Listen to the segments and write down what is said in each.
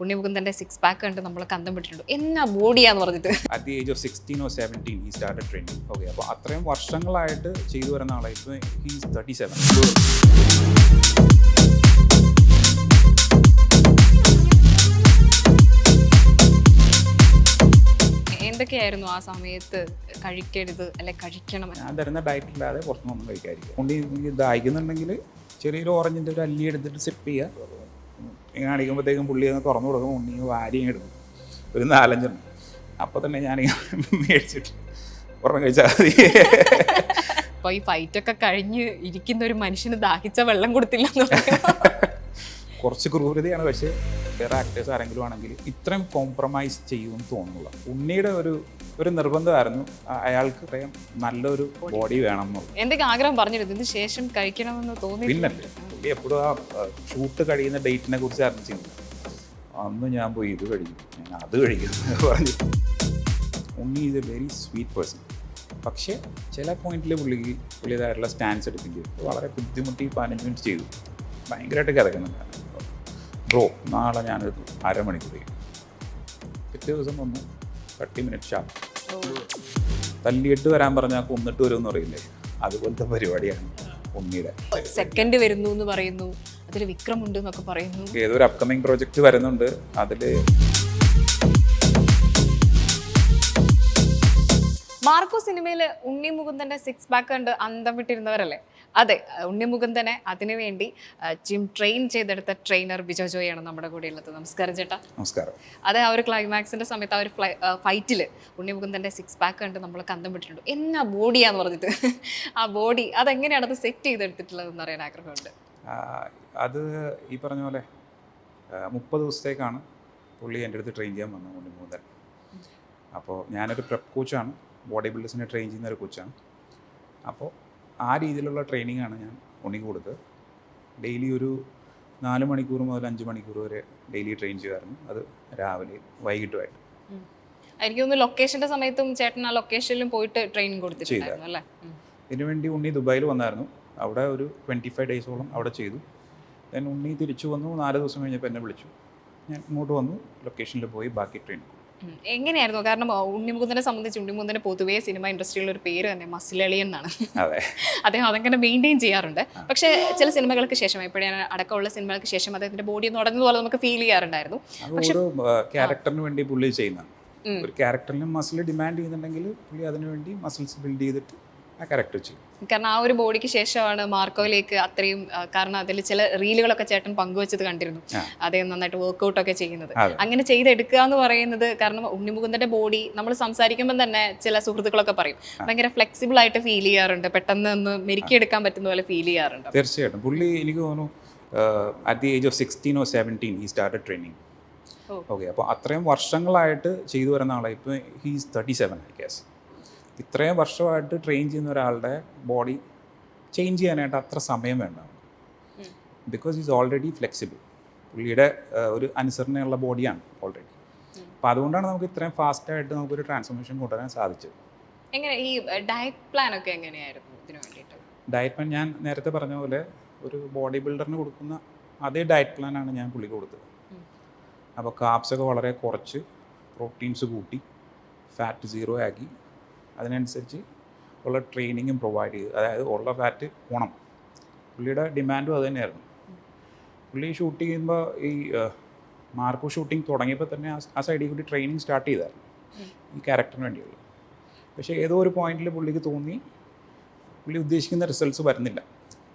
ഉണ്ണിമുകുന്ദൻ്റെ six pack കണ്ട് നമ്മളൊക്കെ അന്തം വിട്ടിട്ടുണ്ട്. എന്നാ ബോഡിയാന്ന് പറഞ്ഞിട്ട്. At the age of 16 or 17 he started training. Okay, അപ്പോൾ അത്രയും വർഷങ്ങളായിട്ട് ചെയ്തു വരുന്ന ആളെ ഇപ്പോൾ he is 37. എന്തൊക്കെയായിരുന്നു ആ സമയത്ത് കഴിക്കരുത് അല്ലെ കഴിക്കണം? ഞാൻ തരുന്ന ഡയറ്റില്ലാതെ പുറത്തുനിന്നൊന്നും കഴിക്കാതിരിക്കും. ഉണ്ണി എനിക്ക് ദാഹിക്കുന്നുണ്ടെങ്കിൽ ചെറിയൊരു ഓറഞ്ചിൻ്റെ ഒരു അല്ലി എടുത്തിട്ട് സിപ്പ് ചെയ്യുക. ഇങ്ങനെ അടിക്കുമ്പോഴത്തേക്കും പുള്ളി ഒന്ന് തുറന്നു കൊടുക്കും. ഉണ്ണി വാരിയും എടുക്കും ഒരു 4-5. അപ്പോൾ തന്നെ ഞാനിങ്ങനെ മേടിച്ചിട്ട് ഒരെണ്ണം കഴിച്ചാൽ മതി. അപ്പോൾ ഈ ഫൈറ്റൊക്കെ കഴിഞ്ഞ് ഇരിക്കുന്ന ഒരു മനുഷ്യന് ദാഹിച്ച വെള്ളം കൊടുത്തില്ല എന്ന് കുറച്ച് ക്രൂരതയാണ്. പക്ഷേ വേറെ ആക്ടേഴ്സ് ആരെങ്കിലും ആണെങ്കിൽ ഇത്രയും കോംപ്രമൈസ് ചെയ്യുമെന്ന് തോന്നുന്നില്ല. ഉണ്ണിയുടെ ഒരു നിർബന്ധമായിരുന്നു അയാൾക്ക് പറയാം നല്ലൊരു ബോഡി വേണം എന്നുള്ളത്. എന്തൊക്കെ ആഗ്രഹം പറഞ്ഞിരുന്നു ഇതിന് ശേഷം കഴിക്കണമെന്ന് തോന്നി? പിന്നല്ലേ പുള്ളി എപ്പോഴും ആ ഷൂട്ട് കഴിയുന്ന ഡേറ്റിനെ കുറിച്ച് അറിഞ്ഞിരുന്നു. അന്ന് ഞാൻ പോയി ഇത് കഴിക്കും, ഞാൻ അത് കഴിക്കും പറഞ്ഞു. Unni is a very sweet person. പക്ഷേ ചില പോയിന്റിൽ പുള്ളിയതായിട്ടുള്ള സ്റ്റാൻസ് എടുക്കേണ്ടി വരും. വളരെ ബുദ്ധിമുട്ടി 15 മിനിറ്റ് ചെയ്തു. ഭയങ്കരമായിട്ട് കിടക്കുന്നുണ്ടായിരുന്നു. ബ്രോ നാളെ ഞാനൊരു അരമണിക്കൂർ ചെയ്യും. പിറ്റേ ദിവസം വന്ന് 30 മിനിറ്റ് ഷാപ്പ്. തല്ലിയിട്ട് വരാൻ പറഞ്ഞാൽ കൊന്നിട്ട് വരുമെന്ന് പറയില്ലേ, അതുപോലത്തെ പരിപാടിയാണ് ഉണ്ണിയുടെ. സെക്കൻഡ് വരുന്നു എന്ന് പറയുന്നു, അതിൽ വിക്രമുണ്ട് എന്നൊക്കെ പറയുന്നു. ഏതൊരു അപ്കമിങ് പ്രോജക്റ്റ് വരുന്നുണ്ട്. അതിൽ മാർക്കോ സിനിമയിൽ ഉണ്ണിമുകുന്ദൻ്റെ സിക്സ് പാക്ക് കണ്ട് അന്തം വിട്ടിരുന്നവരല്ലേ? അതെ, ഉണ്ണിമുകുന്ദനെ അതിനുവേണ്ടി ജിം ട്രെയിൻ ചെയ്തെടുത്ത ട്രെയിനർ ബിജോ ജോയാണ് നമ്മുടെ കൂടെ ഉള്ളത്. നമസ്കാരം ചേട്ടാ. നമസ്കാരം. അതെ, ആ ഒരു ക്ലൈമാക്സിൻ്റെ സമയത്ത് ആ ഒരു ഫൈറ്റിൽ ഉണ്ണിമുകുന്ദൻ്റെ സിക്സ് പാക്ക് കണ്ട് നമ്മളൊക്കെ അന്തം വിട്ടിട്ടുണ്ട്. എന്നാ ബോഡിയാന്ന് പറഞ്ഞിട്ട് ആ ബോഡി അതെങ്ങനെയാണ് അത് സെറ്റ് ചെയ്തെടുത്തിട്ടുള്ളതെന്ന് അറിയാൻ ആഗ്രഹമുണ്ട്. അത് ഈ പറഞ്ഞ പോലെ 30 ദിവസത്തേക്കാണ് പുള്ളി എൻ്റെ അടുത്ത് ട്രെയിൻ ചെയ്യാൻ വന്നത് ഉണ്ണിമുകുന്ദൻ. അപ്പോൾ ഞാനൊരു പ്രെപ്പ് കോച്ചാണ്, ബോഡി ബിൽഡേഴ്സിനെ ട്രെയിൻ ചെയ്യുന്ന ഒരു കോച്ചാണ്. അപ്പോൾ ആ രീതിയിലുള്ള ട്രെയിനിങ്ങാണ് ഞാൻ ഉണ്ണിക്ക് കൊടുത്തത്. ഡെയിലി ഒരു 4 മണിക്കൂർ മുതൽ 5 മണിക്കൂർ വരെ ഡെയിലി ട്രെയിൻ ചെയ്യുമായിരുന്നു. അത് രാവിലെ വൈകിട്ടുമായിട്ട്. എനിക്ക് തോന്നുന്നു ലൊക്കേഷൻ്റെ സമയത്തും ചേട്ടൻ ആ ലൊക്കേഷനിലും പോയിട്ട് ട്രെയിനിങ് കൊടുത്തിട്ടുണ്ടായിരുന്നു അല്ലേ? ഇതിനുവേണ്ടി ഉണ്ണി ദുബായിൽ വന്നായിരുന്നു. അവിടെ ഒരു 25 ഡേയ്സോളം അവിടെ ചെയ്തു. ദെൻ ഉണ്ണി തിരിച്ചു വന്നു. 4 ദിവസം കഴിഞ്ഞപ്പോൾ എന്നെ വിളിച്ചു. ഞാൻ ഇങ്ങോട്ട് വന്നു, ലൊക്കേഷനിൽ പോയി ബാക്കി ട്രെയിനിങ്. എങ്ങനെയായിരുന്നു? കാരണം ഉണ്ണിമുകുന്ദനെ സംബന്ധിച്ച് ഉണ്ണിമുകുന്ദന് പൊതുവേ സിനിമ ഇൻഡസ്ട്രിയിലുള്ള ഒരു പേര് തന്നെ മസിലളിയൻ എന്നാണ്. അദ്ദേഹം അതങ്ങനെ മെയിൻറ്റെയിൻ ചെയ്യാറുണ്ട്. പക്ഷേ ചില സിനിമകൾക്ക് ശേഷം, എപ്പോഴാണ് അടക്കമുള്ള സിനിമകൾക്ക് ശേഷം അദ്ദേഹത്തിന്റെ ബോഡി ഒന്ന് ഉടഞ്ഞതുപോലെ നമുക്ക് ഫീൽ ചെയ്യാറുണ്ടായിരുന്നു. ഒരു ക്യാരക്ടറിന് വേണ്ടി പുള്ളി ചെയ്യുന്നതാണ്. ഒരു ക്യാരക്ടറിന് മസിൽ ഡിമാൻഡ് ചെയ്യുന്നുണ്ടെങ്കിൽ പുള്ളി അതിനുവേണ്ടി മസിൽസ് ബിൽഡ് ചെയ്തിട്ട് ആ ക്യാരക്ടർ ചെയ്യും. കാരണം ആ ഒരു ബോഡിക്ക് ശേഷമാണ് മാർക്കോയിലേക്ക് അത്രയും, കാരണം അതിൽ ചില റീലുകളൊക്കെ ചേട്ടൻ പങ്കുവച്ചത് കണ്ടിരുന്നു. അദ്ദേഹം നന്നായിട്ട് വർക്ക്ഔട്ടൊക്കെ ചെയ്യുന്നത്. അങ്ങനെ ചെയ്തെടുക്കുക എന്ന് പറയുന്നത്, കാരണം ഉണ്ണിമുകുന്ദന്റെ ബോഡി നമ്മൾ സംസാരിക്കുമ്പോൾ തന്നെ ചില സുഹൃത്തുക്കളൊക്കെ പറയും ഭയങ്കര ഫ്ലെക്സിബിൾ ആയിട്ട് ഫീൽ ചെയ്യാറുണ്ട്, പെട്ടെന്ന് ഒന്ന് മെരുക്കിയെടുക്കാൻ പറ്റുന്ന പോലെ ഫീൽ ചെയ്യാറുണ്ട്. തീർച്ചയായിട്ടും പുള്ളി എനിക്ക് തോന്നുന്നു at the age of 16 or 17 he started training. Okay, അപ്പോൾ അത്രയും വർഷങ്ങളായിട്ട് ചെയ്തു വരുന്ന ആളെ ഇപ്പോൾ he is 37 I guess. ഇത്രയും വർഷമായിട്ട് ട്രെയിൻ ചെയ്യുന്ന ഒരാളുടെ ബോഡി ചേഞ്ച് ചെയ്യാനായിട്ട് അത്ര സമയം വേണ്ട. Because is already flexible. പുള്ളിയുടെ ഒരു അനുസരണയുള്ള ബോഡിയാണ് ഓൾറെഡി. അപ്പോൾ അതുകൊണ്ടാണ് നമുക്ക് ഇത്രയും ഫാസ്റ്റായിട്ട് നമുക്കൊരു ട്രാൻസ്ഫോർമേഷൻ കൊണ്ടുവരാൻ സാധിച്ചത്. എങ്ങനെ ഈ ഡയറ്റ് പ്ലാൻ ഒക്കെ എങ്ങനെയായിരുന്നു ഇതിനു വേണ്ടിയിട്ട്? ഡയറ്റ് പ്ലാൻ ഞാൻ നേരത്തെ പറഞ്ഞ പോലെ ഒരു ബോഡി ബിൽഡറിന് കൊടുക്കുന്ന അതേ ഡയറ്റ് പ്ലാനാണ് ഞാൻ പുള്ളിക്ക് കൊടുത്തത്. അപ്പോൾ കാർബ്സൊക്കെ വളരെ കുറച്ച്, പ്രോട്ടീൻസ് കൂട്ടി, ഫാറ്റ് 0 ആക്കി, അതിനനുസരിച്ച് ഉള്ള ട്രെയിനിങ്ങും പ്രൊവൈഡ് ചെയ്ത്, അതായത് ഉള്ള ഫാറ്റ് പോണം. പുള്ളിയുടെ ഡിമാൻഡും അത് തന്നെയായിരുന്നു. പുള്ളി ഷൂട്ട് ചെയ്യുമ്പോൾ ഈ മാർക്കോ ഷൂട്ടിംഗ് തുടങ്ങിയപ്പോൾ തന്നെ ആ സൈഡിൽ കൂടി ട്രെയിനിങ് സ്റ്റാർട്ട് ചെയ്തായിരുന്നു ഈ ക്യാരക്ടറിന് വേണ്ടിയുള്ളത്. പക്ഷേ ഏതോ ഒരു പോയിന്റിൽ പുള്ളിക്ക് തോന്നി പുള്ളി ഉദ്ദേശിക്കുന്ന റിസൾട്ട്സ് വരുന്നില്ല.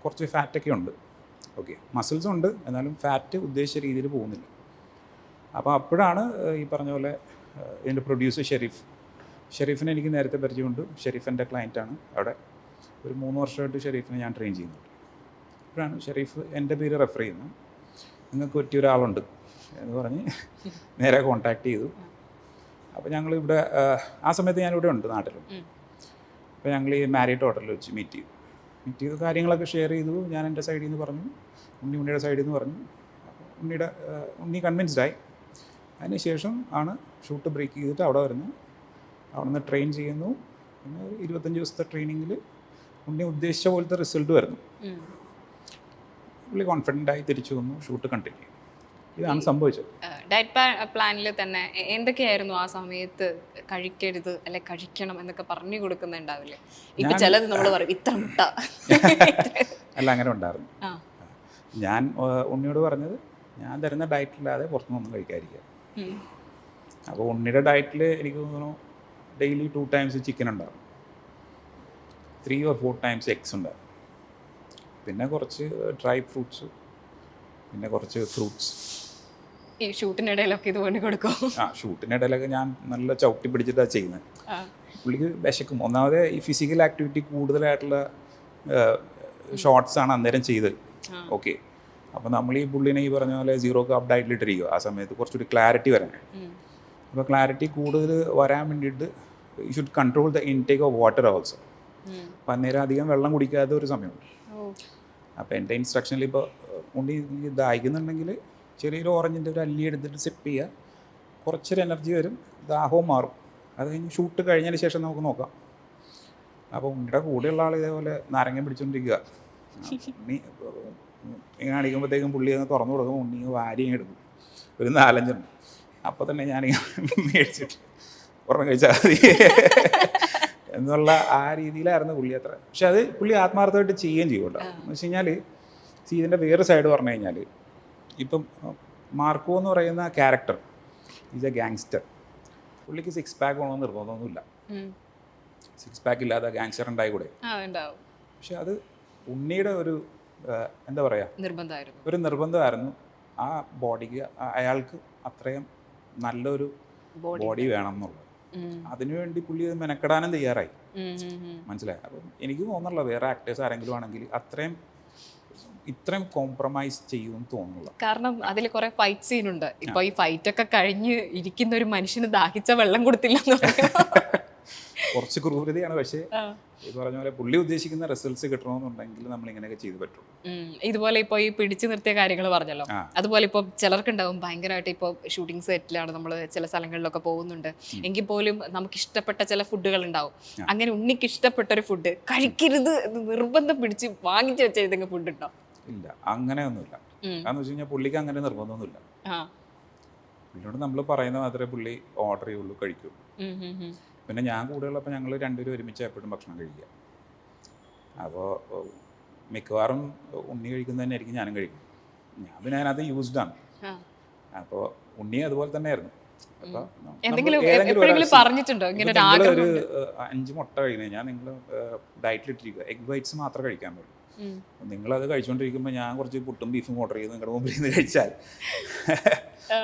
കുറച്ച് ഫാറ്റൊക്കെ ഉണ്ട്, ഓക്കെ, മസിൽസ് ഉണ്ട്, എന്നാലും ഫാറ്റ് ഉദ്ദേശിച്ച രീതിയിൽ പോകുന്നില്ല. അപ്പോൾ അപ്പോഴാണ് ഈ പറഞ്ഞ പോലെ ഇതിൻ്റെ പ്രൊഡ്യൂസർ ഷെരീഫിനെ എനിക്ക് നേരത്തെ പരിചയമുണ്ട്. ഷെരീഫ് എൻ്റെ ക്ലയൻറ്റാണ്. അവിടെ ഒരു 3 വർഷമായിട്ട് ഷെരീഫിനെ ഞാൻ ട്രെയിൻ ചെയ്യുന്നുണ്ട്. അപ്പോഴാണ് ഷെരീഫ് എൻ്റെ പേര് റെഫർ ചെയ്യുന്നത്. നിങ്ങൾക്ക് പറ്റിയ ഒരാളുണ്ട് എന്ന് പറഞ്ഞ് നേരെ കോൺടാക്ട് ചെയ്തു. അപ്പോൾ ഞങ്ങളിവിടെ ആ സമയത്ത് ഞാനിവിടെ ഉണ്ട് നാട്ടിലും. അപ്പോൾ ഞങ്ങൾ ഈ മാരിയറ്റ് ഹോട്ടലിൽ വെച്ച് മീറ്റ് ചെയ്തു. കാര്യങ്ങളൊക്കെ ഷെയർ ചെയ്തു. ഞാൻ എൻ്റെ സൈഡിൽ നിന്ന് പറഞ്ഞു, ഉണ്ണിയുടെ സൈഡിൽ നിന്ന് പറഞ്ഞു. ഉണ്ണി കൺവിൻസ്ഡായി. അതിനുശേഷം ആണ് ഷൂട്ട് ബ്രേക്ക് ചെയ്തിട്ട് അവിടെ വരുന്നത്. അവിടെ നിന്ന് ട്രെയിൻ ചെയ്യുന്നു. പിന്നെ ഒരു 25 ദിവസത്തെ ട്രെയിനിങ്ങിൽ ഉണ്ണി ഉദ്ദേശിച്ച പോലത്തെ റിസൾട്ട് വരുന്നു. പുള്ളി കോൺഫിഡൻ്റായി തിരിച്ചു വന്നു. ഷൂട്ട് കണ്ടിന്യൂ ചെയ്തു. ഇതാണ് സംഭവിച്ചത്. ഡയറ്റ് പ്ലാനിൽ തന്നെ എന്തൊക്കെയായിരുന്നു ആ സമയത്ത് കഴിക്കരുത് അല്ലെ കഴിക്കണം എന്നൊക്കെ പറഞ്ഞു കൊടുക്കുന്നുണ്ടാവില്ലേ? ഇപ്പൊ ചിലത് നമ്മൾ പറയും ഇത്ര മുട്ട അല്ല, അങ്ങനെ ഉണ്ടായിരുന്നു. ആ. ഞാൻ ഉണ്ണിയോട് പറഞ്ഞത് ഞാൻ തരുന്ന ഡയറ്റില്ലാതെ പുറത്തുനിന്നൊന്നും കഴിക്കാതിരിക്കുക. അപ്പോൾ ഉണ്ണിയുടെ ഡയറ്റിൽ എനിക്ക് തോന്നുന്നു ഡെയിലി 2 ടൈംസ് ചിക്കൻ ഉണ്ടാകും, 3 or 4 ടൈംസ് എഗ്സ് ഉണ്ടാകും, പിന്നെ കുറച്ച് ഡ്രൈ ഫ്രൂട്ട്സ്, പിന്നെ കുറച്ച് ഫ്രൂട്ട്സ്. ഈ ഷൂട്ടിനിടയിലൊക്കെ ഇത് കൊണ്ട് കൊടുക്കും. ഷൂട്ടിനിടയിലൊക്കെ ഞാൻ നല്ല ചവിട്ടി പിടിച്ചിട്ടാണ് ചെയ്യുന്നത്. പുള്ളിക്ക് വിശക്കും. ഒന്നാമത് ഈ ഫിസിക്കൽ ആക്ടിവിറ്റി കൂടുതലായിട്ടുള്ള ഷോർട്സാണ് അന്നേരം ചെയ്തത്. ഓക്കെ, അപ്പോൾ നമ്മൾ ഈ പുള്ളിനെ ഈ പറഞ്ഞ പോലെ 0 കാർബ് ഡയറ്റിലിട്ടിരിക്കുക. ആ സമയത്ത് കുറച്ചൊരു ക്ലാരിറ്റി വരാൻ. അപ്പോൾ ക്ലാരിറ്റി കൂടുതൽ വരാൻ വേണ്ടിയിട്ട് you should control the intake of water also. അപ്പം അന്നേരം അധികം വെള്ളം കുടിക്കാത്ത ഒരു സമയമുണ്ട്. അപ്പോൾ എൻ്റെ ഇൻസ്ട്രക്ഷനിൽ ഇപ്പോൾ ഉണ്ണി ദാഹിക്കുന്നുണ്ടെങ്കിൽ ചെറിയൊരു ഓറഞ്ചിൻ്റെ ഒരു അല്ലി എടുത്തിട്ട് സിപ്പ് ചെയ്യുക, കുറച്ചൊരു എനർജി വരും, ദാഹവും മാറും. അത് കഴിഞ്ഞ് ഷൂട്ട് കഴിഞ്ഞതിന് ശേഷം നമുക്ക് നോക്കാം. അപ്പോൾ ഉണ്ണിയുടെ കൂടെയുള്ള ആൾ ഇതേപോലെ നാരങ്ങ പിടിച്ചുകൊണ്ടിരിക്കുക. ഉണ്ണി ഇങ്ങനെ അടിക്കുമ്പോഴത്തേക്കും പുള്ളി ഒന്ന് തുറന്നു കൊടുക്കും, ഉണ്ണി വാരിയും എടുക്കും, ഒരു 4-5 അപ്പോൾ തന്നെ ഞാനിങ്ങനെ മേടിച്ചിട്ട് ഒരെണ്ണം കഴിച്ചാൽ മതി എന്നുള്ള ആ രീതിയിലായിരുന്നു പുള്ളി അത്ര. പക്ഷെ അത് പുള്ളി ആത്മാർത്ഥമായിട്ട് ചെയ്യുകയും ചെയ്യുമല്ലോ. എന്ന് വെച്ച് കഴിഞ്ഞാൽ ഇതിൻ്റെ വേറെ സൈഡ് പറഞ്ഞു കഴിഞ്ഞാൽ, ഇപ്പം മാർക്കോ എന്ന് പറയുന്ന ക്യാരക്ടർ ഈസ് എ ഗാങ്സ്റ്റർ. പുള്ളിക്ക് 6 പാക്ക് വേണമെന്ന് നിർബന്ധമൊന്നുമില്ല. 6 പാക്ക് ഇല്ലാതെ ഗാങ്സ്റ്റർ ഉണ്ടായിക്കൂടെ? പക്ഷെ അത് ഉണ്ണിയുടെ ഒരു എന്താ പറയുക, ഒരു നിർബന്ധമായിരുന്നു. ആ ബോഡിക്ക് അയാൾക്ക് അത്രയും നല്ലൊരു ബോഡി വേണം എന്നുള്ളത്. അതിനുവേണ്ടി പുള്ളി അത് മെനക്കെടാനും തയ്യാറായി. മനസ്സിലായി? അപ്പം എനിക്ക് തോന്നുന്നില്ല വേറെ ആക്ടേഴ്സ് ആരെങ്കിലും ആണെങ്കിൽ ഇത്രയും കോംപ്രമൈസ് ചെയ്യുമെന്ന് തോന്നുന്നില്ല. കാരണം അതിൽ കുറെ ഫൈറ്റ് സീൻ ഉണ്ട്. ഇപ്പൊ ഈ ഫൈറ്റ് ഒക്കെ കഴിഞ്ഞ് ഇരിക്കുന്ന ഒരു മനുഷ്യന് ദാഹിച്ച വെള്ളം കൊടുത്തില്ല എന്ന് കുറച്ച് ക്രൂരതയാണ്. പക്ഷേ ഈ പറഞ്ഞ പോലെ പുള്ളി ഉദ്ദേശിക്കുന്ന റിസൾട്ട്സ് കിട്ടണമെന്നുണ്ടെങ്കിൽ നമ്മൾ ഇങ്ങനെയൊക്കെ ചെയ്തു പറ്റും. ഇതുപോലെ ഇപ്പോൾ ഈ പിടിച്ചു നിർത്തിയ കാര്യങ്ങൾ പറഞ്ഞല്ലോ, അതുപോലെ ഇപ്പോൾ ചിലർക്കുണ്ടാവും ഭയങ്കരമായിട്ട് ഇപ്പോൾ ഷൂട്ടിംഗ് സെറ്റിലാണ് നമ്മൾ ചില സ്ഥലങ്ങളിലൊക്കെ പോകുന്നുണ്ട് എങ്കിൽ പോലും നമുക്ക് ഇഷ്ടപ്പെട്ട ചില ഫുഡുകൾ ഉണ്ടാവും. അങ്ങനെ ഉണ്ണിക്ക് ഇഷ്ടപ്പെട്ട ഒരു ഫുഡ് കഴിക്കരുത് എന്ന് നിർബന്ധം പിടിച്ച് വാങ്ങിച്ചു വെച്ച ഏതെങ്കിലും ഫുഡ് ഉണ്ടോ? ഇല്ല, അങ്ങനെയൊന്നുമില്ല. കാരണം വെച്ച് കഴിഞ്ഞാൽ പുള്ളിക്ക് അങ്ങനെ നിർബന്ധമൊന്നുമില്ല. പുള്ളിയോട് നമ്മൾ പറയുന്ന മാത്രമേ പുള്ളി ഓർഡർ ചെയ്യുള്ളൂ, കഴിക്കുള്ളൂ. പിന്നെ ഞാൻ കൂടെയുള്ളപ്പോൾ ഞങ്ങൾ രണ്ടുപേരും ഒരുമിച്ച് എപ്പോഴും ഭക്ഷണം കഴിക്കുക. അപ്പോൾ മിക്കവാറും ഉണ്ണി കഴിക്കുന്ന തന്നെ ആയിരിക്കും ഞാനും കഴിക്കും. ഞാൻ പിന്നെ അതിനകത്ത് യൂസ്ഡാണ്. അപ്പോൾ ഉണ്ണി അതുപോലെ തന്നെ ആയിരുന്നു. അപ്പോൾ ഒരു 5 മുട്ട കഴിക്കുന്നത് ഞാൻ നിങ്ങൾ ഡയറ്റിലിട്ടിരിക്കുക, എഗ് വൈറ്റ്സ് മാത്രമേ കഴിക്കാൻ പറ്റുള്ളൂ. നിങ്ങളത് കഴിച്ചുകൊണ്ടിരിക്കുമ്പോൾ ഞാൻ കുറച്ച് പുട്ടും ബീഫും ഓർഡർ ചെയ്ത് നിങ്ങളുടെ മുമ്പിൽ നിന്ന് കഴിച്ചാൽ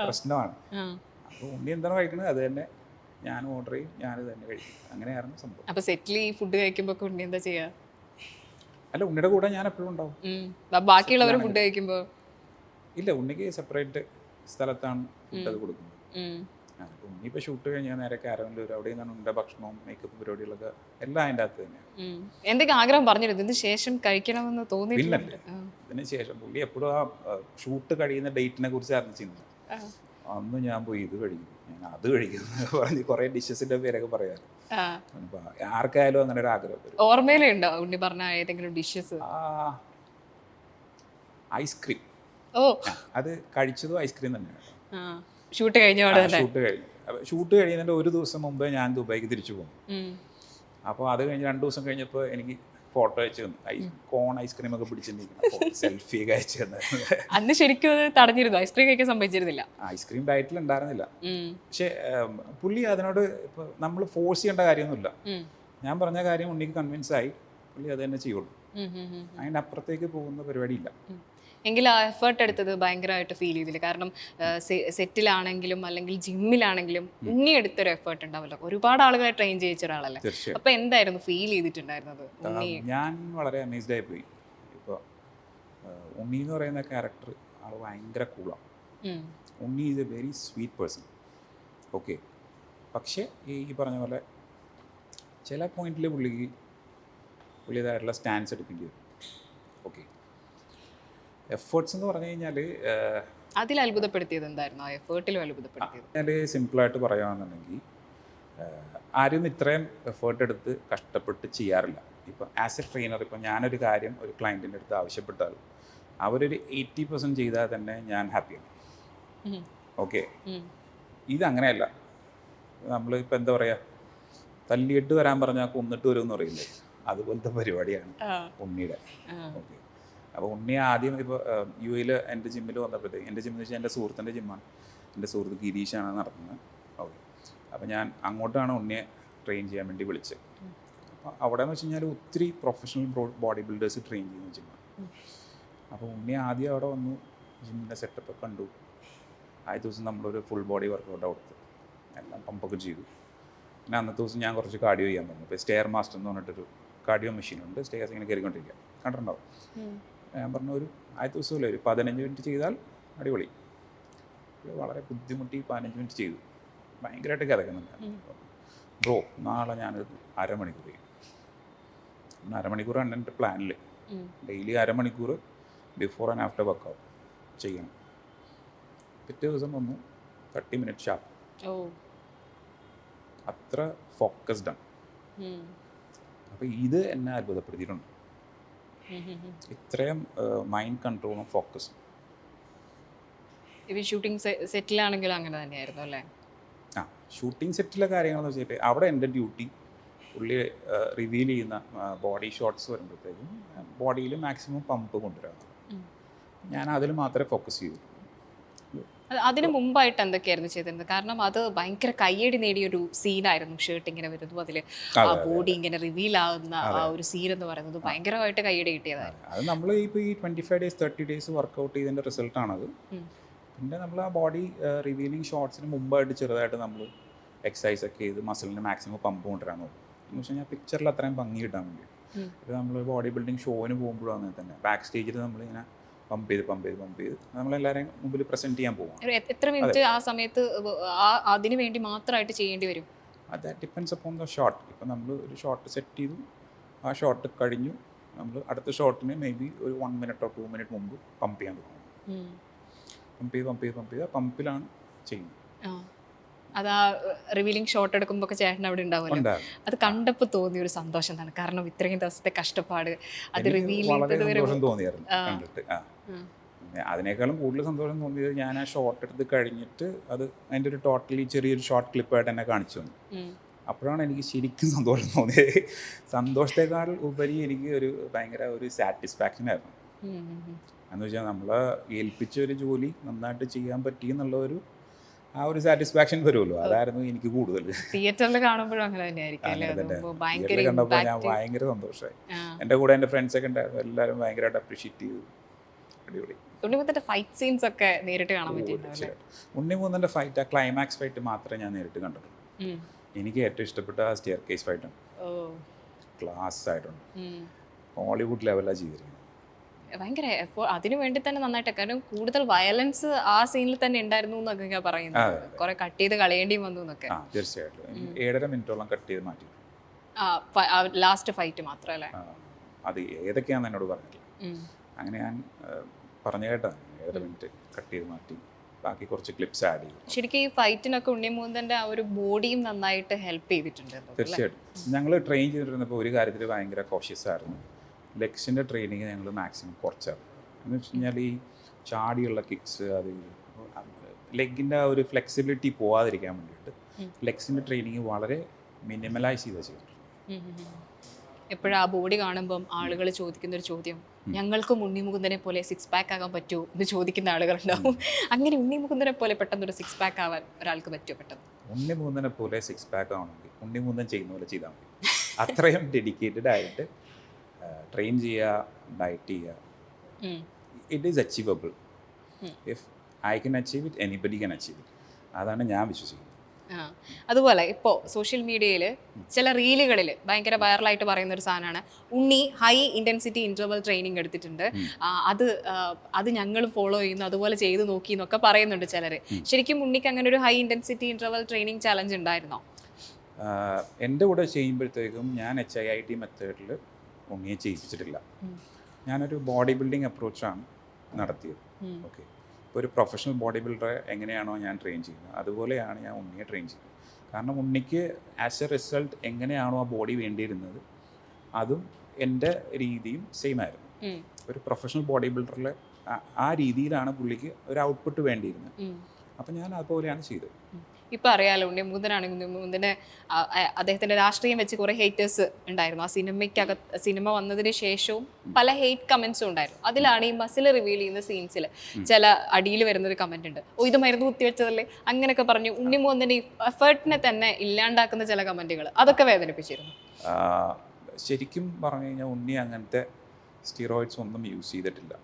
പ്രശ്നമാണ്. അപ്പോൾ ഉണ്ണി എന്താണ് കഴിക്കുന്നത് അത് തന്നെ ഞാൻ ഓർഡർ ചെയ്യും, ഞാനത് തന്നെ കഴിക്കും. അങ്ങനെയായിരുന്നു സംഭവം. അപ്പോൾ സെറ്റിൽ ഈ ഫുഡ് കഴിക്കുമ്പോൾ ഉണ്ണി എന്താ ചെയ്യുക? അല്ല, ഉണ്ണിയുടെ കൂടെ ഞാൻ എപ്പോഴും ഉണ്ടാവും. ബാക്കിയുള്ളവർ ഫുഡ് കഴിക്കുമ്പോൾ ഇല്ല, ഉണ്ണിക്ക് സെപ്പറേറ്റ് സ്ഥലത്താണ് ഫുഡ് അത് കൊടുക്കുന്നത്. ഉണ്ണി ഇപ്പോൾ ഷൂട്ട് കഴിഞ്ഞാൽ നേരെ കാരവനിൽ വരും. അവിടെ നിന്നാണ് ഉണ്ണിയുടെ ഭക്ഷണവും മേക്കപ്പ് പരിപാടികളൊക്കെ എല്ലാം അതിൻ്റെ അകത്ത് തന്നെയാണ്. എന്തൊക്കെ ആഗ്രഹം പറഞ്ഞിരുന്നു ഇതിന് ശേഷം കഴിക്കണമെന്ന് തോന്നിയില്ല? ഇതിന് ശേഷം പുള്ളി എപ്പോഴും ആ ഷൂട്ട് കഴിയുന്ന ഡേറ്റിനെ കുറിച്ചായിരുന്നു ചിന്ത. അന്ന് ഞാൻ പോയി ഇത് കഴിക്കും, ഞാൻ അത് കഴിക്കുന്നു പറഞ്ഞ് കുറേ ഡിഷസിന്റെ പേരൊക്കെ പറയാറ്. ആർക്കായാലും അങ്ങനെ ഒരു ആഗ്രഹം. ഓർമ്മയിലുണ്ടോ ഉണ്ണി പറഞ്ഞ ഏതെങ്കിലും ഡിഷസ്? ഐസ്ക്രീം. അത് കഴിച്ചതും ഐസ്ക്രീം തന്നെയാണ്. ഷൂട്ട് കഴിഞ്ഞ ഷൂട്ട് കഴിയുന്നതിൻ്റെ ഒരു ദിവസം മുമ്പേ ഞാൻ ദുബായിക്ക് തിരിച്ചു പോകും. അപ്പോൾ അത് കഴിഞ്ഞ് 2 ദിവസം കഴിഞ്ഞപ്പോൾ എനിക്ക് ഫോട്ടോ അയച്ചു തന്നു. കോൺ ഐസ്ക്രീം ഒക്കെ പിടിച്ചിട്ടുണ്ടെങ്കിൽ സെൽഫി ഒക്കെ അയച്ചു തന്നായിരുന്നു. അന്ന് ശരിക്കും തടഞ്ഞിരുന്നു, ഐസ്ക്രീം കഴിക്കാൻ സംഭവിച്ചിരുന്നില്ല. ഐസ്ക്രീം ഡയറ്റിൽ ഉണ്ടായിരുന്നില്ല. പക്ഷെ പുള്ളി അതിനോട് ഇപ്പൊ നമ്മൾ ഫോഴ്സ് ചെയ്യേണ്ട കാര്യമൊന്നുമില്ല. ഞാൻ പറഞ്ഞ കാര്യം ഉണ്ണിക്ക് കൺവിൻസ് ആയി, പുള്ളി അത് തന്നെ ചെയ്യുള്ളൂ. അതിൻ്റെ അപ്പുറത്തേക്ക് പോകുന്ന പരിപാടിയില്ല. എങ്കിൽ ആ എഫേർട്ട് എടുത്തത് ഭയങ്കരമായിട്ട് ഫീൽ ചെയ്തില്ല. കാരണം സെറ്റിലാണെങ്കിലും അല്ലെങ്കിൽ ജിമ്മിലാണെങ്കിലും ഉണ്ണി എടുത്തൊരു എഫേർട്ട് ഉണ്ടാവല്ലോ. ഒരുപാട് ആളുകളെ ട്രെയിൻ ചെയ്യിച്ച ഒരാളല്ലേ. അപ്പൊ എന്തായിരുന്നു ഫീൽ ചെയ്തിട്ടുണ്ടായിരുന്നത്? ഞാൻ വളരെ അമേസ്ഡ് ആയി പോയി. ഇപ്പോൾ ഉണ്ണി എന്ന് പറയുന്ന ക്യാരക്ടർ ആൾ ഭയങ്കര കൂളാണ്. Unni is a very sweet person. Okay, പക്ഷേ ഈ പറഞ്ഞ പോലെ ചില പോയിന്റിൽ പുള്ളിയതായിട്ടുള്ള സ്റ്റാൻസ് എടുക്കേണ്ടി വരും. ഓക്കെ, എഫേർട്സ് എന്ന് പറഞ്ഞു കഴിഞ്ഞാൽ അതിൽ അത്ഭുതപ്പെടുത്തിയത് എന്തായിരുന്നു? ആ എഫേർട്ടിലും അത്ഭുതപ്പെടുത്തിയത് ഞാൻ സിമ്പിളായിട്ട് പറയുകയാണെന്നുണ്ടെങ്കിൽ ആരും ഇത്രയും എഫേർട്ട് എടുത്ത് കഷ്ടപ്പെട്ട് ചെയ്യാറില്ല. ഇപ്പം ആസ് എ ട്രെയിനർ, ഇപ്പം ഞാനൊരു കാര്യം ഒരു ക്ലയൻറ്റിൻ്റെ അടുത്ത് ആവശ്യപ്പെട്ടാൽ അവരൊരു 80% ചെയ്താൽ തന്നെ ഞാൻ ഹാപ്പിയാണ്. ഓക്കെ, ഇതങ്ങനെയല്ല. നമ്മളിപ്പോൾ എന്താ പറയുക, തല്ലിയിട്ട് വരാൻ പറഞ്ഞാൽ കൊന്നിട്ട് വരുമെന്ന് പറയില്ലേ, അതുപോലത്തെ പരിപാടിയാണ് ഉണ്ണിയുടെ. ഓക്കെ, അപ്പോൾ ഉണ്ണി ആദ്യം ഇപ്പോൾ യു എയിൽ എൻ്റെ ജിമ്മിൽ വന്നപ്പോഴത്തേക്ക്, എൻ്റെ ജിമ്മെന്ന് വെച്ചാൽ എൻ്റെ സുഹൃത്തിൻ്റെ ജിമ്മാണ്, എൻ്റെ സുഹൃത്ത് ഗിരീഷാണ് നടത്തുന്നത്. ഓക്കെ, അപ്പോൾ ഞാൻ അങ്ങോട്ടാണ് ഉണ്ണിയെ ട്രെയിൻ ചെയ്യാൻ വേണ്ടി വിളിച്ചത്. അപ്പോൾ അവിടെ എന്ന് വെച്ച് കഴിഞ്ഞാൽ ഒത്തിരി പ്രൊഫഷണൽ ബോഡി ബിൽഡേഴ്സ് ട്രെയിൻ ചെയ്യുന്ന ജിമ്മാണ്. അപ്പോൾ ഉണ്ണി ആദ്യം അവിടെ വന്നു, ജിമ്മിൻ്റെ സെറ്റപ്പ് കണ്ടു. ആദ്യ ദിവസം നമ്മളൊരു ഫുൾ ബോഡി വർക്കൗട്ട് കൊടുത്തു, എല്ലാം പമ്പൊക്കെ ചെയ്തു. പിന്നെ അന്നത്തെ ദിവസം ഞാൻ കുറച്ച് കാർഡിയോ ചെയ്യാൻ പറഞ്ഞു. ഇപ്പോൾ സ്റ്റെയർ മാസ്റ്റർ എന്ന് പറഞ്ഞിട്ടൊരു കാർഡിയോ മെഷീനുണ്ട്, സ്റ്റെയർസ് ഇങ്ങനെ കയറിക്കൊണ്ടിരിക്കുക, കണ്ടിട്ടുണ്ടാവും. ഞാൻ പറഞ്ഞു ഒരു ആദ്യ ദിവസമല്ലേ, ഒരു 15 മിനിറ്റ് ചെയ്താൽ അടിപൊളി. വളരെ ബുദ്ധിമുട്ടി 15 മിനിറ്റ് ചെയ്തു, ഭയങ്കരമായിട്ട് കിതക്കുന്നുണ്ട്. ബ്രോ നാളെ ഞാനൊരു അരമണിക്കൂർ ചെയ്യും. അരമണിക്കൂറാണ് എൻ്റെ പ്ലാനിൽ. ഡെയിലി അരമണിക്കൂർ ബിഫോർ ആൻഡ് ആഫ്റ്റർ വർക്കൗട്ട് ചെയ്യണം. പിറ്റേ ദിവസം വന്നു 30 മിനിറ്റ് ഷാർപ്പ്. അത്ര ഫോക്കസ്ഡാണ്. അപ്പോൾ ഇത് എന്നെ അത്ഭുതപ്പെടുത്തിയിട്ടുണ്ട്, ഇത്രയും മൈൻഡ് കൺട്രോളും ഫോക്കസും. ഇപ്പം ഷൂട്ടിംഗ് സെറ്റിലാണെങ്കിലും അങ്ങനെ തന്നെയായിരുന്നു അല്ലേ? ആ, ഷൂട്ടിംഗ് സെറ്റിലെ കാര്യങ്ങളെന്ന് വെച്ചിട്ട് അവിടെ എൻ്റെ ഡ്യൂട്ടി പുള്ളി റിവീൽ ചെയ്യുന്ന ബോഡി ഷോട്ട്സ് വരുമ്പോഴത്തേക്കും ബോഡിയിൽ മാക്സിമം പമ്പ് കൊണ്ടുവരാറുണ്ട്. ഞാൻ അതിൽ മാത്രമേ ഫോക്കസ് ചെയ്തിട്ടുള്ളൂ. അതിന് മുമ്പായിട്ട് എന്തൊക്കെയായിരുന്നു ചെയ്തിരുന്നത്? കാരണം അത് ഭയങ്കര കയ്യടി നേടിയൊരു സീനായിരുന്നു. ഷർട്ട് ഇങ്ങനെ വരുന്നു, അതിൽ ആ ബോഡി ഇങ്ങനെ റിവീൽ ആകുന്ന ആ ഒരു സീൻ എന്ന് പറയുന്നത് ഭയങ്കരമായിട്ട് കയ്യടി കിട്ടിയതായിരുന്നു. അത് നമ്മൾ ഇപ്പോൾ ഈ 25 ഡേയ്സ് 30 ഡേയ്സ് വർക്കൗട്ട് ചെയ്തതിൻ്റെ റിസൾട്ടാണത്. പിന്നെ നമ്മൾ ആ ബോഡി റിവീലിംഗ് ഷോട്ട്സിന് മുമ്പായിട്ട് ചെറുതായിട്ട് നമ്മൾ എക്സസൈസ് ഒക്കെ ചെയ്ത് മസിലിന് മാക്സിമം പമ്പ് കൊണ്ടുവരാൻ നോക്കും. എന്ന് വെച്ച് കഴിഞ്ഞാൽ പിക്ചറിൽ അത്രയും ഭംഗി കിട്ടാൻ വേണ്ടി. ഇപ്പോൾ നമ്മൾ ബോഡി ബിൽഡിംഗ് ഷോന് പോകുമ്പോഴും അങ്ങനെ തന്നെ ബാക്ക് സ്റ്റേജിൽ നമ്മളിങ്ങനെ പമ്പ് ചെയ്ത് നമ്മളെല്ലാവരെയും മുമ്പിൽ പ്രസൻറ്റ് ചെയ്യാൻ പോകും. എത്ര മിനിറ്റ് ആ സമയത്ത് അതിന് വേണ്ടി മാത്രമായിട്ട് ചെയ്യേണ്ടി വരും? അത് ഡിപ്പെൻസ് അപ്പോൺ ദ ഷോട്ട്. ഇപ്പം നമ്മൾ ഒരു ഷോട്ട് സെറ്റ് ചെയ്തു, ആ ഷോട്ട് കഴിഞ്ഞു, നമ്മൾ അടുത്ത ഷോട്ടിന് മേ ബി ഒരു 1 മിനിറ്റ് or 2 മിനിറ്റ് മുമ്പ് പമ്പ് ചെയ്യാൻ തുടങ്ങും. പമ്പ് ചെയ്ത് പമ്പിലാണ് ചെയ്യുന്നത്. അത് ആ റിവീലിംഗ് ഷോട്ട് എടുക്കുമ്പോൾ ഒക്കെ ചേട്ടൻ അവിടെ ഉണ്ടാവുമല്ലോ, അത് കണ്ടപ്പോൾ തോന്നിയ ഒരു സന്തോഷം എന്താണ്? കാരണം ഇത്രയും ദിവസത്തെ കഷ്ടപ്പാട് അത് റിവീൽ ചെയ്തത് വരെ തോന്നിയായിരുന്നു കണ്ടിട്ട്. അതിനേക്കാളും കൂടുതൽ സന്തോഷം തോന്നിയത് ഞാൻ ആ ഷോട്ട് എടുത്ത് കഴിഞ്ഞിട്ട് അത് അതിൻ്റെ ഒരു ടോട്ടലി ചെറിയൊരു ഷോർട്ട് ക്ലിപ്പായിട്ട് എന്നെ കാണിച്ചു തന്നു. അപ്പോഴാണ് എനിക്ക് ശരിക്കും സന്തോഷം തോന്നിയത്. സന്തോഷത്തെക്കാൾ ഉപരി എനിക്ക് ഒരു ഭയങ്കര ഒരു സാറ്റിസ്ഫാക്ഷൻ ആയിരുന്നു. എന്ന് വെച്ചാൽ നമ്മളെ ഏൽപ്പിച്ച ഒരു ജോലി നന്നായിട്ട് ചെയ്യാൻ പറ്റി എന്നുള്ള ആ ഒരു സാറ്റിസ്ഫാക്ഷൻ വരുമല്ലോ, അതായിരുന്നു എനിക്ക് കൂടുതൽ. തിയേറ്ററിൽ കാണുമ്പോഴും അങ്ങനെ കണ്ടപ്പോൾ ഞാൻ ഭയങ്കര സന്തോഷമായി. എൻ്റെ കൂടെ എൻ്റെ ഫ്രണ്ട്സൊക്കെ ഉണ്ടായിരുന്നു, എല്ലാവരും ഭയങ്കരമായിട്ട് അപ്രീഷിയേറ്റ് ചെയ്തു. അടിപൊളി. ഉണ്ണിമുത്തൻ്റെ ഫൈറ്റ് സീൻസ് ഒക്കെ നേരിട്ട് കാണാൻ പറ്റിയിട്ടുണ്ട്. ഉണ്ണിമുത്തൻ്റെ ഫൈറ്റ്, ആ ക്ലൈമാക്സ് ഫൈറ്റ് മാത്രമേ ഞാൻ നേരിട്ട് കണ്ടിട്ടുള്ളൂ. എനിക്ക് ഏറ്റവും ഇഷ്ടപ്പെട്ട ആ സ്റ്റെയർ കേസ് ഫൈറ്റാണ്. ക്ലാസ് ആയിട്ടുണ്ട്, ഹോളിവുഡ് ലെവലാണ് ചെയ്തിരിക്കുന്നത്. ഭയങ്കര അതിനു വേണ്ടി തന്നെ നന്നായിട്ട്, കാരണം കൂടുതൽ വയലൻസ് ആ സീനിൽ തന്നെ ഉണ്ടായിരുന്നു എന്നൊക്കെ ഞാൻ പറയുന്നത്. കുറെ കട്ട് ചെയ്ത് കളയേണ്ടി വന്നു എന്നൊക്കെ. തീർച്ചയായിട്ടും 7.5 മിനിറ്റോളം കട്ട് ചെയ്ത് മാറ്റി. ലാസ്റ്റ് ഫൈറ്റ് മാത്രമല്ലേ? അത് ഏതൊക്കെയാണെന്ന് എന്നോട് പറഞ്ഞില്ല, അങ്ങനെ ഞാൻ പറഞ്ഞു കേട്ടാ. 7.5 മിനിറ്റ് കട്ട് ചെയ്ത് മാറ്റി, ബാക്കി കുറച്ച് ക്ലിപ്സ് ആഡ് ചെയ്തു. ശരിക്കും ഈ ഫൈറ്റിനൊക്കെ ഉണ്ണിമുകുന്ദൻ്റെ ആ ഒരു ബോഡിയും നന്നായിട്ട് ഹെൽപ്പ് ചെയ്തിട്ടുണ്ട്. തീർച്ചയായിട്ടും. ഞങ്ങൾ ട്രെയിൻ ചെയ്തിരുന്നപ്പോൾ ഒരു കാര്യത്തിൽ ഭയങ്കര കോഷ്യസ് ആയിരുന്നു. ലെഗ്സിൻ്റെ ട്രെയിനിങ് ഞങ്ങൾ മാക്സിമം കുറച്ചായിരുന്നു. എന്ന് വെച്ച് കഴിഞ്ഞാൽ ഈ ചാടിയുള്ള കിക്സ്, അത് ലെഗിൻ്റെ ആ ഒരു ഫ്ലെക്സിബിലിറ്റി പോവാതിരിക്കാൻ വേണ്ടിയിട്ട് ലെഗ്സിൻ്റെ ട്രെയിനിങ് വളരെ മിനിമലൈസ് ചെയ്ത് ചെയ്തിട്ടുണ്ട്. എപ്പോഴും ആ ബോഡി കാണുമ്പം ആളുകൾ ചോദിക്കുന്ന ഒരു ചോദ്യം, ഞങ്ങൾക്കും ഉണ്ണിമുകുന്ദനെ പോലെ 6 പാക്ക് ആകാൻ പറ്റുമോ എന്ന് ചോദിക്കുന്ന ആളുകളുണ്ടാവും. അങ്ങനെ ഉണ്ണിമുകുന്ദനെ പോലെ പെട്ടെന്ന് ഒരു 6 പാക്ക് ആവാൻ ഒരാൾക്ക് പറ്റുമോ? പെട്ടെന്ന് ഉണ്ണിമുകുന്ദനെ പോലെ 6 പാക്ക് ആവണമെങ്കിൽ ഉണ്ണിമുകുന്ദൻ ചെയ്യുന്ന പോലെ ചെയ്താൽ മതി. അത്രയും ഡെഡിക്കേറ്റഡ് ആയിട്ട് ട്രെയിൻ ചെയ്യുക, ഡയറ്റ് ചെയ്യുക. It is achievable. If I can achieve it, anybody can achieve it. അതാണ് ഞാൻ വിശ്വസിക്കുന്നത്. അതുപോലെ ഇപ്പോൾ സോഷ്യൽ മീഡിയയിൽ ചില റീലുകളിൽ ഭയങ്കര വൈറലായിട്ട് പറയുന്ന ഒരു സാധനമാണ്, ഉണ്ണി ഹൈ ഇൻറ്റൻസിറ്റി ഇൻ്റർവൽ ട്രെയിനിങ് എടുത്തിട്ടുണ്ട്, അത് ഞങ്ങൾ ഫോളോ ചെയ്യുന്നു, അതുപോലെ ചെയ്ത് നോക്കി എന്നൊക്കെ പറയുന്നുണ്ട് ചിലർ. ശരിക്കും ഉണ്ണിക്ക് അങ്ങനെ ഒരു high intensity interval training challenge ഉണ്ടായിരുന്നോ? എൻ്റെ കൂടെ ചെയ്യുമ്പോഴത്തേക്കും ഞാൻ HIIT മെത്തേഡിൽ ഉണ്ണിയെ ചെയ്യിപ്പിച്ചിട്ടില്ല. ഞാനൊരു ബോഡി ബിൽഡിംഗ് അപ്രോച്ചാണ് നടത്തിയത്. ഓക്കെ, ഇപ്പോൾ ഒരു പ്രൊഫഷണൽ ബോഡി ബിൽഡറെ എങ്ങനെയാണോ ഞാൻ ട്രെയിൻ ചെയ്യുന്നത്, അതുപോലെയാണ് ഞാൻ ഉണ്ണിയെ ട്രെയിൻ ചെയ്യുന്നത്. കാരണം ഉണ്ണിക്ക് ആസ് എ റിസൾട്ട് എങ്ങനെയാണോ ആ ബോഡി വേണ്ടിയിരുന്നത്, അതും എൻ്റെ രീതിയും സെയിം ആയിരുന്നു. ഒരു പ്രൊഫഷണൽ ബോഡി ബിൽഡറിലെ ആ രീതിയിലാണ് പുള്ളിക്ക് ഒരു ഔട്ട്പുട്ട് വേണ്ടിയിരുന്നത്. അപ്പം ഞാൻ അതുപോലെയാണ് ചെയ്തത്. ഇപ്പൊ അറിയാലോ, ഉണ്ണിമുകുന്ദനാണെങ്കിൽ ഉണ്ണിമുകുന്ദന് അദ്ദേഹത്തിന്റെ രാഷ്ട്രീയം വെച്ച് കുറെ ഹേറ്റേഴ്സ് ഉണ്ടായിരുന്നു. ആ സിനിമ വന്നതിന് ശേഷവും പല ഹേറ്റ് കമന്റ്സും ഉണ്ടായിരുന്നു. അതിലാണ് ഈ മസിൽ റിവീൽ ചെയ്യുന്ന സീൻസിൽ ചില അടിയിൽ വരുന്നൊരു കമന്റ് ഉണ്ട്, ഓ ഇത് മരുന്ന് കുത്തിവെച്ചതല്ലേ, അങ്ങനെയൊക്കെ പറഞ്ഞു ഉണ്ണിമുകുന്ദന്റെ ഈ എഫേർട്ടിനെ തന്നെ ഇല്ലാണ്ടാക്കുന്ന ചില കമന്റുകൾ, അതൊക്കെ വേദനിപ്പിച്ചിരുന്നു. ശരിക്കും പറഞ്ഞു കഴിഞ്ഞാൽ ഉണ്ണി അങ്ങനത്തെ സ്റ്റിറോയിഡ്സ് ഒന്നും യൂസ് ചെയ്തിട്ടില്ല.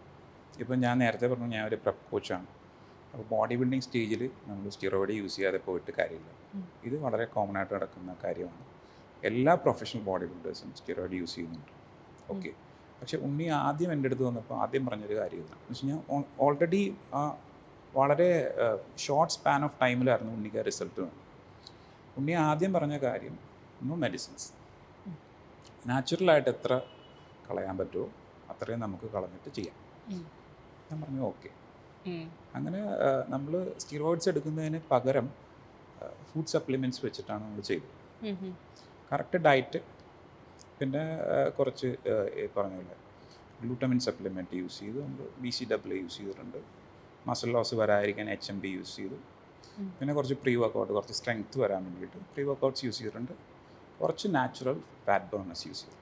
ഇപ്പം ഞാൻ നേരത്തെ പറഞ്ഞു ഞാൻ ഒരു പ്രെപ്പ് കോച്ചാണ്. അപ്പോൾ ബോഡി ബിൽഡിംഗ് സ്റ്റേജിൽ നമ്മൾ സ്റ്റിറോയിഡ് യൂസ് ചെയ്യാതെ പോയിട്ട് കാര്യമില്ല. ഇത് വളരെ കോമൺ ആയിട്ട് നടക്കുന്ന കാര്യമാണ്. എല്ലാ പ്രൊഫഷണൽ ബോഡി ബിൽഡേഴ്സും സ്റ്റിറോയിഡ് യൂസ് ചെയ്യുന്നുണ്ട്. ഓക്കെ, പക്ഷേ ഉണ്ണി ആദ്യം എൻ്റെ അടുത്ത് വന്നപ്പോൾ ആദ്യം പറഞ്ഞൊരു കാര്യം ഇതാണ്. എന്ന് വെച്ച് കഴിഞ്ഞാൽ ഓൾറെഡി വളരെ ഷോർട്ട് സ്പാൻ ഓഫ് ടൈമിലായിരുന്നു ഉണ്ണിക്ക് റിസൾട്ട് വന്നത്. ഉണ്ണി ആദ്യം പറഞ്ഞ കാര്യം നോ മെഡിസിൻസ്, നാച്ചുറലായിട്ട് എത്ര കളയാൻ പറ്റുമോ അത്രയും നമുക്ക് കളഞ്ഞിട്ട് ചെയ്യാം. ഞാൻ പറഞ്ഞു ഓക്കെ. അങ്ങനെ നമ്മൾ സ്റ്റിറോയിഡ്സ് എടുക്കുന്നതിന് പകരം ഫുഡ് സപ്ലിമെൻറ്റ്സ് വെച്ചിട്ടാണ് നമ്മൾ ചെയ്തത്. കറക്റ്റ് ഡയറ്റ്, പിന്നെ കുറച്ച് പറഞ്ഞ പോലെ ഗ്ലൂട്ടമിൻ സപ്ലിമെൻറ്റ് യൂസ് ചെയ്തു, നമ്മൾ BCAA യൂസ് ചെയ്തിട്ടുണ്ട്, മസിൽ ലോസ് വരാതിരിക്കാൻ HMB യൂസ് ചെയ്തു, പിന്നെ കുറച്ച് പ്രീ വർക്കൗട്ട്, കുറച്ച് സ്ട്രെങ്ത് വരാൻ വേണ്ടിയിട്ട് പ്രീ വർക്കൗട്ട്സ് യൂസ് ചെയ്തിട്ടുണ്ട്, കുറച്ച് നാച്ചുറൽ ഫാറ്റ് ബേണേഴ്സ് യൂസ് ചെയ്തു.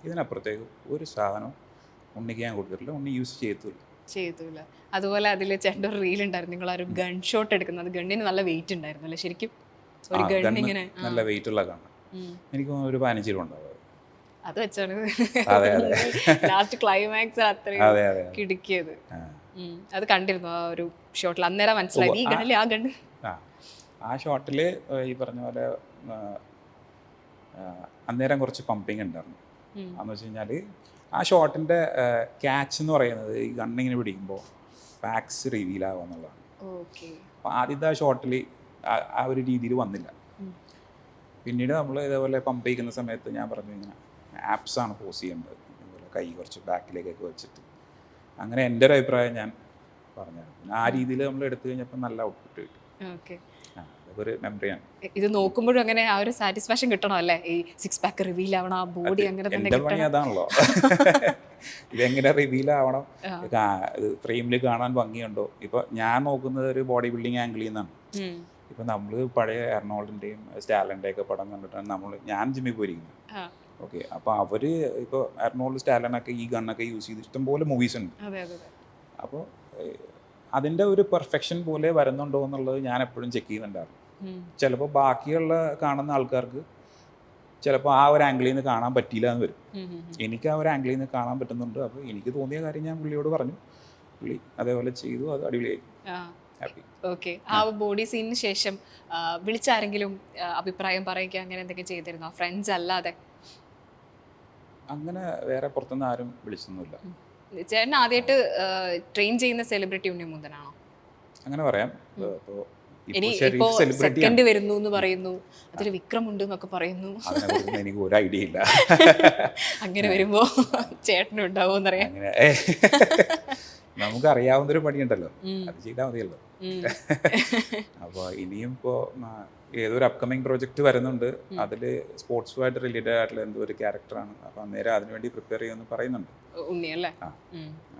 ഇതിനപ്പുറത്തേക്ക് ഒരു സാധനം ഉണ്ണിക്ക് ഞാൻ കൊടുത്തിട്ടില്ല, ഉണ്ണി യൂസ് ചെയ്തില്ല. അതുപോലെ അതിൽ ചേട്ടൻ്റെ ഒരു റീൽ ഉണ്ടായിരുന്നു, നിങ്ങൾ ആ ഒരു ഗൺ ഷോട്ട് എടുക്കുന്നത്. ഗണ്ണിന് നല്ല വെയിറ്റ് ഉണ്ടായിരുന്നു അല്ലേ ശരിക്കും? ഒരു ഗൺ ഇങ്ങനെ നല്ല വെയിറ്റ് ഉള്ള ഗണ്ണ്, എനിക്ക് ഒരു 15 കിലോ ഉണ്ടാവും. അത് വെച്ചാണ് ലാസ്റ്റ് ക്ലൈമാക്സ് അത്രയും കിടുക്കിയത്. അത് കണ്ടിരുന്നു ആ ഒരു ഷോട്ടിൽ, അന്നേരം മനസ്സിലായി ഈ ഗണ്ണിൽ ആ ഗണ്ണ്. ആ ഷോട്ടിൽ ഈ പറഞ്ഞ പോലെ അന്നേരം കുറച്ച് പമ്പിങ് ഉണ്ടായിരുന്നു. എന്ന് വെച്ച് കഴിഞ്ഞാൽ ആ ഷോട്ടിൻ്റെ ക്യാച്ച് എന്ന് പറയുന്നത് ഈ ഗണ്ണിങ്ങനെ പിടിക്കുമ്പോൾ പാക്സ് റിവീൽ ആവുക എന്നുള്ളതാണ്. അപ്പോൾ ആദ്യത്തെ ആ ഷോട്ടിൽ ആ ഒരു രീതിയിൽ വന്നില്ല. പിന്നീട് നമ്മൾ ഇതേപോലെ പമ്പ് ചെയ്യുന്ന സമയത്ത് ഞാൻ പറഞ്ഞു ഇങ്ങനെ ആപ്സാണ് പോസ് ചെയ്യേണ്ടത്, ഇതുപോലെ കൈ കുറച്ച് ബാക്കിലേക്കൊക്കെ വെച്ചിട്ട്. അങ്ങനെ എൻ്റെ ഒരു അഭിപ്രായം ഞാൻ പറഞ്ഞു. പിന്നെ ആ രീതിയിൽ നമ്മൾ എടുത്തു കഴിഞ്ഞപ്പോൾ നല്ല ഔട്ട്പുട്ട് കിട്ടും. ഒരു മെമ്മറിയാണ്. ഇത് നോക്കുമ്പോഴും അങ്ങനെ ആ ഒരു സാറ്റിസ്ഫാക്ഷൻ കിട്ടണം അല്ലേ, ഈ 6 പാക്ക് റിവീൽ ആവണം, ആ ബോഡി അങ്ങനെ തന്നെ കിട്ടണം. അതാണല്ലോ ഇതെങ്ങനെ റിവീൽ ആവണം, ഫ്രെയിമിൽ കാണാൻ ഭംഗിയുണ്ടോ. ഇപ്പൊ ഞാൻ നോക്കുന്നത് ഒരു ബോഡി ബിൽഡിംഗ് ആംഗിളിൽ നിന്നാണ്. ഇപ്പൊ നമ്മൾ പഴയ എർണോൾഡിന്റെയും സ്റ്റാലിൻ്റെയും ഒക്കെ പടം കണ്ടിട്ടാണ് ഞാൻ ജിമ്മിൽ പോയിരിക്കുന്നത്. ഓക്കെ, അപ്പോൾ അവർ ഇപ്പോൾ എർണോൾഡ് സ്റ്റാലിനൊക്കെ ഈ ഗണ്ണൊക്കെ യൂസ് ചെയ്ത് ഇഷ്ടംപോലെ മൂവീസ് ഉണ്ട്. അപ്പോൾ അതിൻ്റെ ഒരു പെർഫെക്ഷൻ പോലെ വരുന്നുണ്ടോ എന്നുള്ളത് ഞാൻ എപ്പോഴും ചെക്ക് ചെയ്യുന്നുണ്ടായിരുന്നു. ചിലപ്പോൾ ബാക്കിയുള്ള കാണുന്ന ആൾക്കാർക്ക് ചിലപ്പോൾ ആ ഒരു ആംഗിളിൽ നിന്ന് കാണാൻ പറ്റിയില്ല എന്ന് വരും. എനിക്ക് ആ ഒരു ആംഗിളിൽ നിന്ന് കാണാൻ പറ്റുന്നുണ്ട്. അപ്പോൾ എനിക്ക് തോന്നിയ കാര്യം ഞാൻ പുള്ളിയോട് പറഞ്ഞു, പുള്ളി അതേപോലെ ചെയ്തു, അത് അടിപൊളിയായി. ഹാപ്പി. ഓക്കെ, ആ ബോഡി സീനിന് ശേഷം വിളിച്ചാരെങ്കിലും അഭിപ്രായം പറയുക അങ്ങനെ എന്തെങ്കിലും ചെയ്തിരുന്നോ, ഫ്രണ്ട്സ് അല്ലാതെ? അങ്ങനെ വേറെ പുറത്തുനിന്ന് ആരും വിളിച്ചൊന്നുമില്ല. ചേട്ടൻ ആദ്യമായിട്ട് ട്രെയിൻ ചെയ്യുന്ന സെലിബ്രിറ്റി ഉണ്ണിമുകുന്ദനാണോ? അങ്ങനെ പറയാം. ഇനിയിപ്പോ സെക്കൻഡ് വരുന്നു എന്ന് പറയുന്നു, അതിൽ വിക്രം ഉണ്ട് എന്നൊക്കെ പറയുന്നു. എനിക്ക് ഒരു ഐഡിയ ഇല്ല. അങ്ങനെ വരുമ്പോ ചേട്ടനും ഉണ്ടാവോന്നറിയാം. നമുക്ക് അറിയാവുന്നൊരു പണിയുണ്ടല്ലോ, അത് ചെയ്താൽ മതിയല്ലോ. അപ്പോൾ ഇനിയും ഇപ്പോൾ ഏതൊരു അപ്കമിങ് പ്രോജക്റ്റ് വരുന്നുണ്ട്, അതിൽ സ്പോർട്സുമായിട്ട് റിലേറ്റഡ് ആയിട്ടുള്ള എന്തോ ഒരു ക്യാരക്ടറാണ്. അപ്പോൾ അന്നേരം അതിനുവേണ്ടി പ്രിപ്പയർ ചെയ്യുമെന്ന് പറയുന്നുണ്ട് ഉണ്ണിയല്ലേ.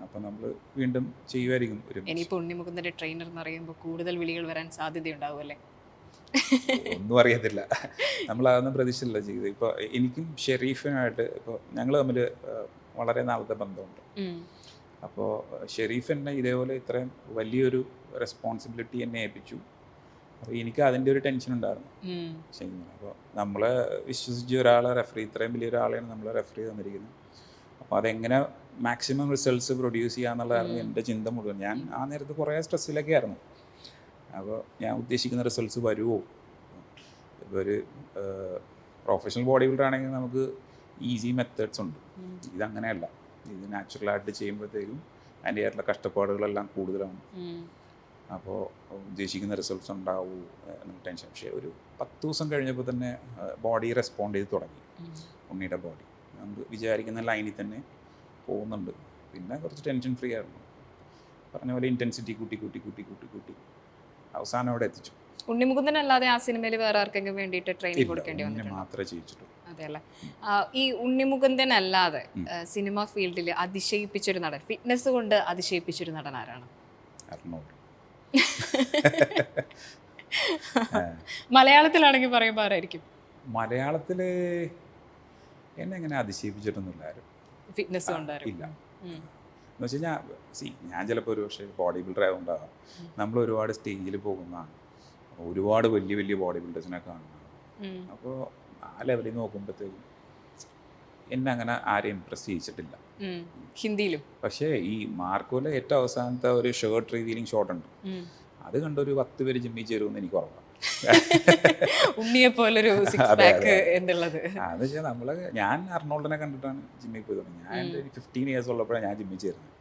അപ്പോൾ നമ്മൾ വീണ്ടും ചെയ്യുമായിരിക്കും. ഇനിയിപ്പോൾ ഉണ്ണിമുകുന്ദന്റെ ട്രെയിനർ എന്ന് പറയുമ്പോൾ കൂടുതൽ വിളികൾ വരാൻ സാധ്യതയുണ്ടാവും അല്ലേ? ഒന്നും അറിയത്തില്ല, നമ്മൾ അതൊന്നും പ്രതീക്ഷിച്ചില്ല ചെയ്ത്. ഇപ്പോൾ എനിക്കും ഷെരീഫിനായിട്ട് ഇപ്പോൾ ഞങ്ങൾ തമ്മിൽ വളരെ നാളത്തെ ബന്ധമുണ്ട്. അപ്പോൾ ഷെരീഫ് എന്നെ ഇതേപോലെ ഇത്രയും വലിയൊരു റെസ്പോൺസിബിലിറ്റി എന്നെ ഏൽപ്പിച്ചു. അപ്പോൾ എനിക്ക് അതിൻ്റെ ഒരു ടെൻഷൻ ഉണ്ടായിരുന്നു ചെയ്യുന്നത്. അപ്പോൾ നമ്മളെ വിശ്വസിച്ച് ഒരാളെ റെഫർ, ഇത്രയും വലിയ ഒരാളെയാണ് നമ്മളെ റെഫർ ചെയ്ത് തന്നിരിക്കുന്നത്. അപ്പോൾ അതെങ്ങനെ മാക്സിമം റിസൾട്ട്സ് പ്രൊഡ്യൂസ് ചെയ്യാന്നുള്ളതായിരുന്നു എൻ്റെ ചിന്ത മുഴുവൻ. ഞാൻ ആ നേരത്ത് കുറേ സ്ട്രെസ്സിലൊക്കെ ആയിരുന്നു. അപ്പോൾ ഞാൻ ഉദ്ദേശിക്കുന്ന റിസൾട്ട്സ് വരുമോ? ഇപ്പോൾ ഒരു പ്രൊഫഷണൽ ബോഡി ബിൽഡർ ആണെങ്കിൽ നമുക്ക് ഈസി മെത്തേഡ്സ് ഉണ്ട്. ഇതങ്ങനെയല്ല, ഇത് നാച്ചുറലായിട്ട് ചെയ്യുമ്പോഴത്തേക്കും അതിൻ്റെ ആയിട്ടുള്ള കഷ്ടപ്പാടുകളെല്ലാം കൂടുതലാണ്. അപ്പോൾ ഉദ്ദേശിക്കുന്ന റിസൾട്ട്സ് ഉണ്ടാവൂ എന്ന ടെൻഷൻ. പക്ഷേ ഒരു 10 ദിവസം കഴിഞ്ഞപ്പോൾ തന്നെ ബോഡി റെസ്പോണ്ട് ചെയ്ത് തുടങ്ങി. ഉണ്ണിയുടെ ബോഡി നമുക്ക് വിചാരിക്കുന്ന ലൈനിൽ തന്നെ പോകുന്നുണ്ട്. പിന്നെ കുറച്ച് ടെൻഷൻ ഫ്രീ ആയിരുന്നു. പറഞ്ഞ പോലെ ഇൻറ്റൻസിറ്റി കൂട്ടി കൂട്ടി കൂട്ടി കൂട്ടി കൂട്ടി അവസാനം അവിടെ എത്തിച്ചു. ഉണ്ണിമുകുന്ദൻ അല്ലാതെ ആ സിനിമയിൽ വേറെ ആർക്കെങ്കിലും വേണ്ടിയിട്ട് ട്രെയിനിങ് കൊടുക്കേണ്ടി വന്നിട്ടുണ്ടോ? മാത്രമേ ചെയ്യിച്ചിട്ടുള്ളൂ. അതെ അല്ലേ. ഈ ഉണ്ണിമുകുന്ദൻ അല്ലാതെ സിനിമ ഫീൽഡിൽ അതിശയിപ്പിച്ചൊരു നടൻ, ഫിറ്റ്നസ് കൊണ്ട് അതിശയിപ്പിച്ചൊരു നടൻ ആരാണ്? അർണോൾഡ്. മലയാളത്തിലാണെങ്കിൽ പറയുമ്പോൾ ആരായിരിക്കും? മലയാളത്തിൽ എന്നെ അങ്ങനെ അതിശയിപ്പിച്ചിട്ടൊന്നുമില്ല ആരും. ഫിറ്റ്നസ് കൊണ്ടാരും. ഇല്ല. എന്ന് വെച്ച് കഴിഞ്ഞാൽ ഞാൻ ചിലപ്പോൾ ഒരു പക്ഷേ ബോഡി ബിൽഡർ ആയതുകൊണ്ടാകാം, നമ്മൾ ഒരുപാട് സ്റ്റേജിൽ പോകുന്നതാണ്, ഒരുപാട് വലിയ വലിയ ബോഡി ബിൽഡേഴ്സിനെ കാണുന്നതാണ്. അപ്പോൾ ആ ലെവലിൽ നോക്കുമ്പോഴത്തേക്കും എന്നെ അങ്ങനെ ആരെയും ഇംപ്രസ് ചെയ്യിച്ചിട്ടില്ല ഹിന്ദിയിലും. പക്ഷേ ഈ മാർക്കോയിലെ ഏറ്റവും അവസാനത്തെ ഒരു ഷർട്ട് റിവീലിംഗ് ഷോട്ട് ഉണ്ട്, അത് കണ്ടൊരു 10 പേര് ജിമ്മിൽ ചേരുമെന്ന് എനിക്ക് ഉറപ്പാണ്. ഉണ്ണിയെ പോലൊരു സിക്സ് പാക്ക് എന്നുള്ളത്. അതെന്ന് വെച്ചാൽ ഞാൻ അർണോൾഡിനെ കണ്ടിട്ടാണ് ജിമ്മിൽ പോയി തുടങ്ങി. ഞാൻ 15 ഇയേഴ്സ് ഉള്ളപ്പോഴാണ് ഞാൻ ജിമ്മിൽ ചേരുന്നത്.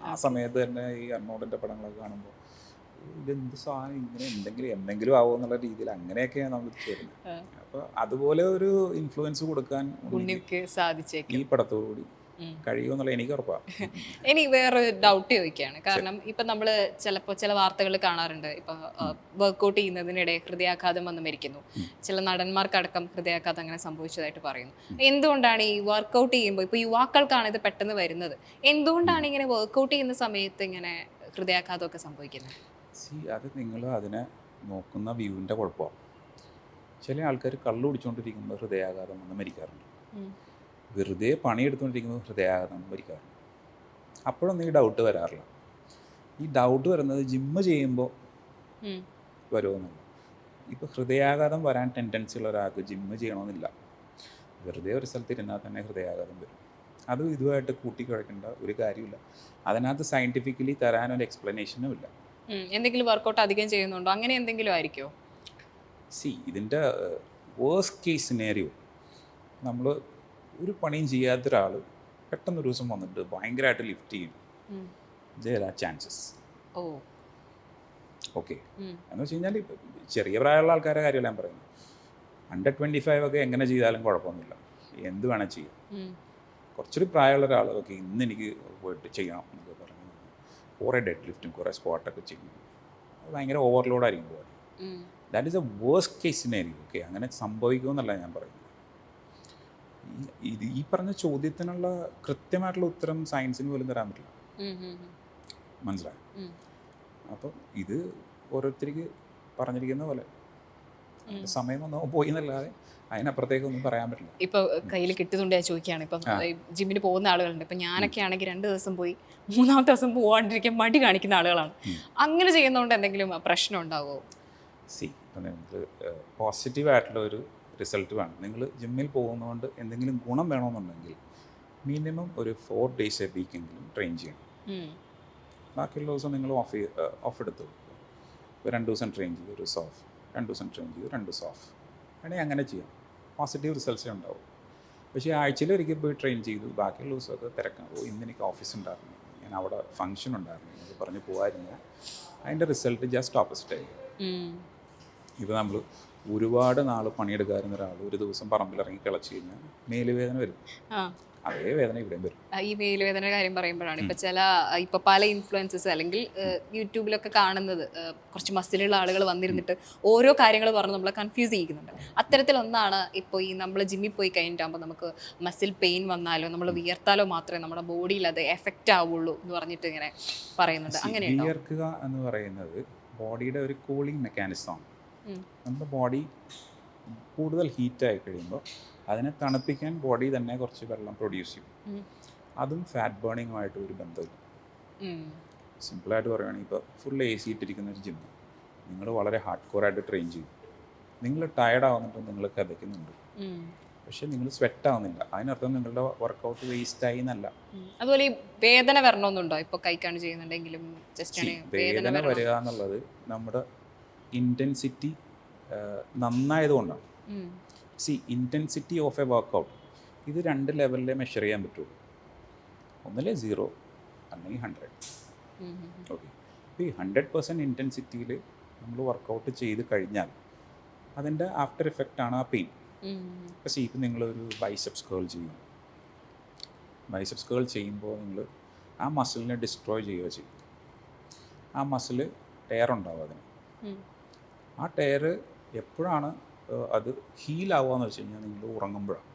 ആ സമയത്ത് തന്നെ ഈ അർണോൾഡിൻ്റെ പടങ്ങളൊക്കെ കാണുമ്പോൾ ഇതെന്ത് സാധനം, ഇങ്ങനെ എന്തെങ്കിലും ആവുമോ എന്നുള്ള രീതിയിൽ അങ്ങനെയൊക്കെയാണ് നമ്മൾ ചേരുന്നത്. അപ്പോൾ അതുപോലെ ഒരു ഇൻഫ്ലുവൻസ് കൊടുക്കാൻ ഉണ്ണിക്ക് സാധിച്ചേക്കും ഈ പടത്തോടുകൂടി കഴിയുമെന്നുള്ള എനിക്ക് ഉറപ്പാണ്. ഇനി വേറൊരു ഡൗട്ട് ചോദിക്കുകയാണ്. കാരണം ഇപ്പം നമ്മൾ ചിലപ്പോൾ ചില വാർത്തകൾ കാണാറുണ്ട്, ഇപ്പം വർക്കൗട്ട് ചെയ്യുന്നതിനിടെ ഹൃദയാഘാതം വന്ന് മരിക്കുന്നു, ചില നടന്മാർക്കടക്കം ഹൃദയാഘാതം അങ്ങനെ സംഭവിച്ചതായിട്ട് പറയുന്നു. എന്തുകൊണ്ടാണ് ഈ വർക്കൗട്ട് ചെയ്യുമ്പോൾ, ഇപ്പോൾ യുവാക്കൾക്കാണ് ഇത് പെട്ടെന്ന് വരുന്നത്, എന്തുകൊണ്ടാണ് ഇങ്ങനെ വർക്കൗട്ട് ചെയ്യുന്ന സമയത്ത് ഇങ്ങനെ ഹൃദയാഘാതമൊക്കെ സംഭവിക്കുന്നത്? അത് നിങ്ങൾ അതിനെ നോക്കുന്ന വ്യൂവിൻ്റെ കുഴപ്പമാണ്. ചില ആൾക്കാർ കള്ളു കുടിച്ചുകൊണ്ടിരിക്കുമ്പോൾ ഹൃദയാഘാതം വന്ന് മരിക്കാറുണ്ട്, വെറുതെ പണിയെടുത്തുകൊണ്ടിരിക്കുമ്പോൾ ഹൃദയാഘാതം മരിക്കാറുണ്ട്. അപ്പോഴൊന്നും ഈ ഡൗട്ട് വരാറില്ല. ഈ ഡൗട്ട് വരുന്നത് ജിമ്മ് ചെയ്യുമ്പോൾ വരുമെന്നല്ല. ഇപ്പോൾ ഹൃദയാഘാതം വരാൻ ടെൻഡൻസി ഉള്ള ഒരാൾക്ക് ജിമ്മ് ചെയ്യണമെന്നില്ല, വെറുതെ ഒരു സ്ഥലത്ത് ഇരുന്നാൽ തന്നെ ഹൃദയാഘാതം വരും. അതും ഇതുമായിട്ട് കൂട്ടിക്കുഴക്കേണ്ട ഒരു കാര്യമില്ല. അതിനകത്ത് സയൻറ്റിഫിക്കലി തരാനൊരു എക്സ്പ്ലനേഷനും ഇല്ല. എന്തെങ്കിലും വർക്കൗട്ട് അധികം ചെയ്യുന്നുണ്ടോ, അങ്ങനെ എന്തെങ്കിലും ആയിരിക്കുമോ? ഇതിൻ്റെ വേഴ്സ്റ്റ് കേസ് സിനാരിയോ, നമ്മൾ ഒരു പണിയും ചെയ്യാത്ത ഒരാൾ പെട്ടെന്നൊരു ദിവസം വന്നിട്ട് ഭയങ്കരമായിട്ട് ലിഫ്റ്റ് ചെയ്യും, there are chances. ഓക്കെ, എന്ന് വെച്ച് കഴിഞ്ഞാൽ ചെറിയ പ്രായമുള്ള ആൾക്കാരുടെ കാര്യമല്ല ഞാൻ പറയുന്നത്. 125 ഒക്കെ എങ്ങനെ ചെയ്താലും കുഴപ്പമൊന്നുമില്ല, എന്ത് വേണം ചെയ്യാം. കുറച്ചൊരു പ്രായമുള്ള ഒരാൾ ഓക്കെ ഇന്ന് എനിക്ക് പോയിട്ട് ചെയ്യണം എന്നൊക്കെ പറഞ്ഞു കുറേ ഡെഡ് ലിഫ്റ്റും കുറേ സ്ക്വാട്ടൊക്കെ ചെയ്യും, അത് ഭയങ്കര ഓവർലോഡായിരിക്കും ബോഡി. That is a worst case scenario. Okay, അങ്ങനെ സംഭവിക്കുമെന്നല്ല ഞാൻ പറയുന്നത്. ഈ പറഞ്ഞ ചോദ്യത്തിനുള്ള കൃത്യമായിട്ടുള്ള ഉത്തരം സയൻസിന് പോലും തരാൻ പറ്റില്ല, മനസ്സിലായി? അപ്പം ഇത് ഓരോരുത്തർക്ക് പറഞ്ഞിരിക്കുന്ന പോലെ സമയം വന്നോ പോയി എന്നല്ലാതെ അതിനപ്പുറത്തേക്കൊന്നും പറയാൻ പറ്റില്ല. ഇപ്പോൾ കയ്യിൽ കിട്ടുന്നുണ്ട് ഞാൻ ചോദിക്കുകയാണ്. ഇപ്പം ജിമ്മിന് പോകുന്ന ആളുകളുണ്ട്, ഇപ്പം ഞാനൊക്കെ ആണെങ്കിൽ 2 ദിവസം പോയി 3-ാമത്തെ ദിവസം പോകാണ്ടിരിക്കാൻ മടി കാണിക്കുന്ന ആളുകളാണ്. അങ്ങനെ ചെയ്യുന്നതുകൊണ്ട് എന്തെങ്കിലും പ്രശ്നം ഉണ്ടാവുമോ? ഇപ്പം നിങ്ങൾക്ക് പോസിറ്റീവായിട്ടുള്ള ഒരു റിസൾട്ട് വേണം. നിങ്ങൾ ജിമ്മിൽ പോകുന്നതുകൊണ്ട് എന്തെങ്കിലും ഗുണം വേണമെന്നുണ്ടെങ്കിൽ മിനിമം ഒരു 4 days എ വീക്കെങ്കിലും ട്രെയിൻ ചെയ്യണം. ബാക്കിയുള്ള ദിവസം നിങ്ങൾ ഓഫ് എടുത്തു, 2 ദിവസം ട്രെയിൻ ചെയ്തു, 1 ദിവസം ഓഫ്, 2 ദിവസം ട്രെയിൻ ചെയ്തു, 2 ദിവസം ഓഫ്, വേണമെങ്കിൽ അങ്ങനെ ചെയ്യാം. പോസിറ്റീവ് റിസൾട്ട്സേ ഉണ്ടാവും. പക്ഷേ ആഴ്ചയിൽ ഒരിക്കൽ പോയി ട്രെയിൻ ചെയ്തു, ബാക്കിയുള്ള ദിവസമൊക്കെ തിരക്കാം. ഇന്ന് എനിക്ക് ഓഫീസ് ഉണ്ടായിരുന്നു, ഞാൻ അവിടെ ഫംഗ്ഷൻ ഉണ്ടായിരുന്നു എന്നൊക്കെ പറഞ്ഞ് പോകാതിരുന്ന അതിൻ്റെ റിസൾട്ട് ജസ്റ്റ് ഓപ്പോസിറ്റ് ആയി. ഇപ്പോൾ നമ്മൾ ഒരുപാട് നാൾ പണിയെടുക്കാറുന്ന ഒരാൾ ഒരു ദിവസം പറമ്പിലിറങ്ങി കിളച്ച് കഴിഞ്ഞാൽ മേലുവേദന വരും, അതേ വേദന ഇവിടെയും വരും. ഈ മേലുവേദനയുടെ കാര്യം പറയുമ്പോഴാണ് ഇപ്പൊ പല ഇൻഫ്ലുവൻസസ് അല്ലെങ്കിൽ യൂട്യൂബിലൊക്കെ കാണുന്നത്, കുറച്ച് മസിലുള്ള ആളുകൾ വന്നിരുന്നിട്ട് ഓരോ കാര്യങ്ങൾ പറഞ്ഞ് നമ്മളെ കൺഫ്യൂസ് ചെയ്യിക്കുന്നുണ്ട്. അത്തരത്തിലൊന്നാണ് ഇപ്പോൾ ഈ നമ്മൾ ജിമ്മിൽ പോയി കഴിഞ്ഞിട്ടാകുമ്പോൾ നമുക്ക് മസിൽ പെയിൻ വന്നാലോ നമ്മൾ വിയർത്താലോ മാത്രമേ നമ്മുടെ ബോഡിയിൽ അത് എഫക്റ്റ് ആവുള്ളൂ എന്ന് പറഞ്ഞിട്ട് ഇങ്ങനെ പറയുന്നുണ്ട്. അങ്ങനെ വിയർക്കുക എന്ന് പറയുന്നത് ബോഡിയുടെ ഒരു കൂളിംഗ് മെക്കാനിസമാണ്. നമ്മുടെ ബോഡി കൂടുതൽ ഹീറ്റായി കഴിയുമ്പോൾ അതിനെ തണുപ്പിക്കാൻ ബോഡി തന്നെ കുറച്ച് വെള്ളം പ്രൊഡ്യൂസ് ചെയ്യും. അതും ഫാറ്റ് ബേണിങ്ങുമായിട്ട് ഒരു ബന്ധമില്ല. സിമ്പിളായിട്ട് പറയുകയാണെങ്കിൽ ഇപ്പോൾ ഫുൾ AC ഇട്ടിരിക്കുന്ന ഒരു ജിമ്മ് നിങ്ങൾ വളരെ ഹാർഡ് കോറായിട്ട് ട്രെയിൻ ചെയ്യും, നിങ്ങൾ ടയർഡ് ആവുന്നുണ്ട്, നിങ്ങൾ കഥയ്ക്കുന്നുണ്ട്, പക്ഷെ നിങ്ങൾ സ്വെറ്റ് ആവുന്നില്ല, അതിനർത്ഥം നിങ്ങളുടെ വർക്കൗട്ട് വേസ്റ്റ് ആയി എന്നല്ല. അതുപോലെ ഈ വേദന വരണമെന്നുണ്ടോ? ഇപ്പോൾ കൈക്കാണ് ചെയ്യുന്നുണ്ടെങ്കിലും വേദന വരിക എന്നുള്ളത് നമ്മുടെ ഇൻറ്റൻസിറ്റി നന്നായതുകൊണ്ടാണ്. ഇൻറ്റൻസിറ്റി ഓഫ് എ വർക്കൗട്ട് ഇത് 2 ലെവലിലേ മെഷർ ചെയ്യാൻ പറ്റുള്ളൂ. ഒന്നിലെ 0 അല്ലെങ്കിൽ 100. ഓക്കെ, ഇപ്പോൾ ഈ 100% ഇൻറ്റൻസിറ്റിയിൽ നമ്മൾ വർക്കൗട്ട് ചെയ്ത് കഴിഞ്ഞാൽ അതിൻ്റെ ആഫ്റ്റർ എഫക്റ്റാണ് ആ പെയിൻ. ഇപ്പോൾ ഇപ്പം നിങ്ങളൊരു ബൈസെപ്സ് കേൾ ചെയ്യും, ബൈസെപ്സ് കേൾ ചെയ്യുമ്പോൾ നിങ്ങൾ ആ മസിലിനെ ഡിസ്ട്രോയ് ചെയ്യുക ചെയ്യും. ആ മസിൽ ടയർ ഉണ്ടാവും അതിന്. ആ ടയർ എപ്പോഴാണ് അത് ഹീലാവുക എന്ന് വെച്ച് കഴിഞ്ഞാൽ നിങ്ങൾ ഉറങ്ങുമ്പോഴാണ്.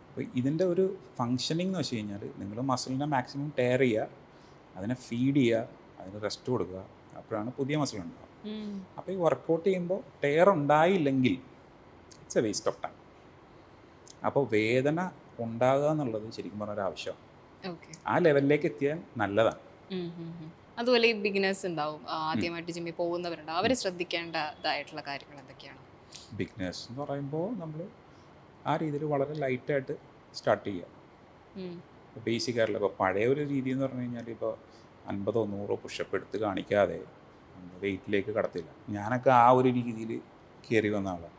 അപ്പോൾ ഇതിൻ്റെ ഒരു ഫങ്ഷനിങ് എന്ന് വെച്ച് കഴിഞ്ഞാൽ നിങ്ങൾ മസിലിനെ മാക്സിമം ടയർ ചെയ്യുക, അതിനെ ഫീഡ് ചെയ്യുക, അതിന് റെസ്റ്റ് കൊടുക്കുക, ആ ചെയ്യുമ്പോഴാണ് പുതിയ മസിൽ ഉണ്ടാവുക. അപ്പോൾ ഈ വർക്കൗട്ട് ചെയ്യുമ്പോൾ ടയർ ഉണ്ടായില്ലെങ്കിൽ it's a waste of time. അപ്പോൾ വേദന ഉണ്ടാകുക എന്നുള്ളത് ശരിക്കും പറഞ്ഞൊരു ആവശ്യമാണ്. ആ ലെവലിലേക്ക് എത്തിയാൽ നല്ലതാണ്. അതുപോലെ ഈ ബിഗിനേഴ്സ് ഉണ്ടാവും, ആദ്യമായിട്ട് ജിമ്മിൽ പോകുന്നവരുണ്ടാവും, അവർ ശ്രദ്ധിക്കേണ്ടതായിട്ടുള്ള കാര്യങ്ങൾ എന്തൊക്കെയാണ്? ബിഗിനേഴ്സ് എന്ന് പറയുമ്പോൾ നമ്മൾ ആ രീതിയിൽ വളരെ ലൈറ്റായിട്ട് സ്റ്റാർട്ട് ചെയ്യുക. ബേസിക് ആയിട്ടുള്ള ഇപ്പോൾ പഴയ ഒരു രീതി എന്ന് പറഞ്ഞു കഴിഞ്ഞാൽ ഇപ്പോൾ 50 or 100 പുഷപ്പ് എടുത്ത് കാണിക്കാതെ വെയിറ്റിലേക്ക് കടത്തില്ല. ഞാനൊക്കെ ആ ഒരു രീതിയിൽ കയറി വന്ന ആളാണ്.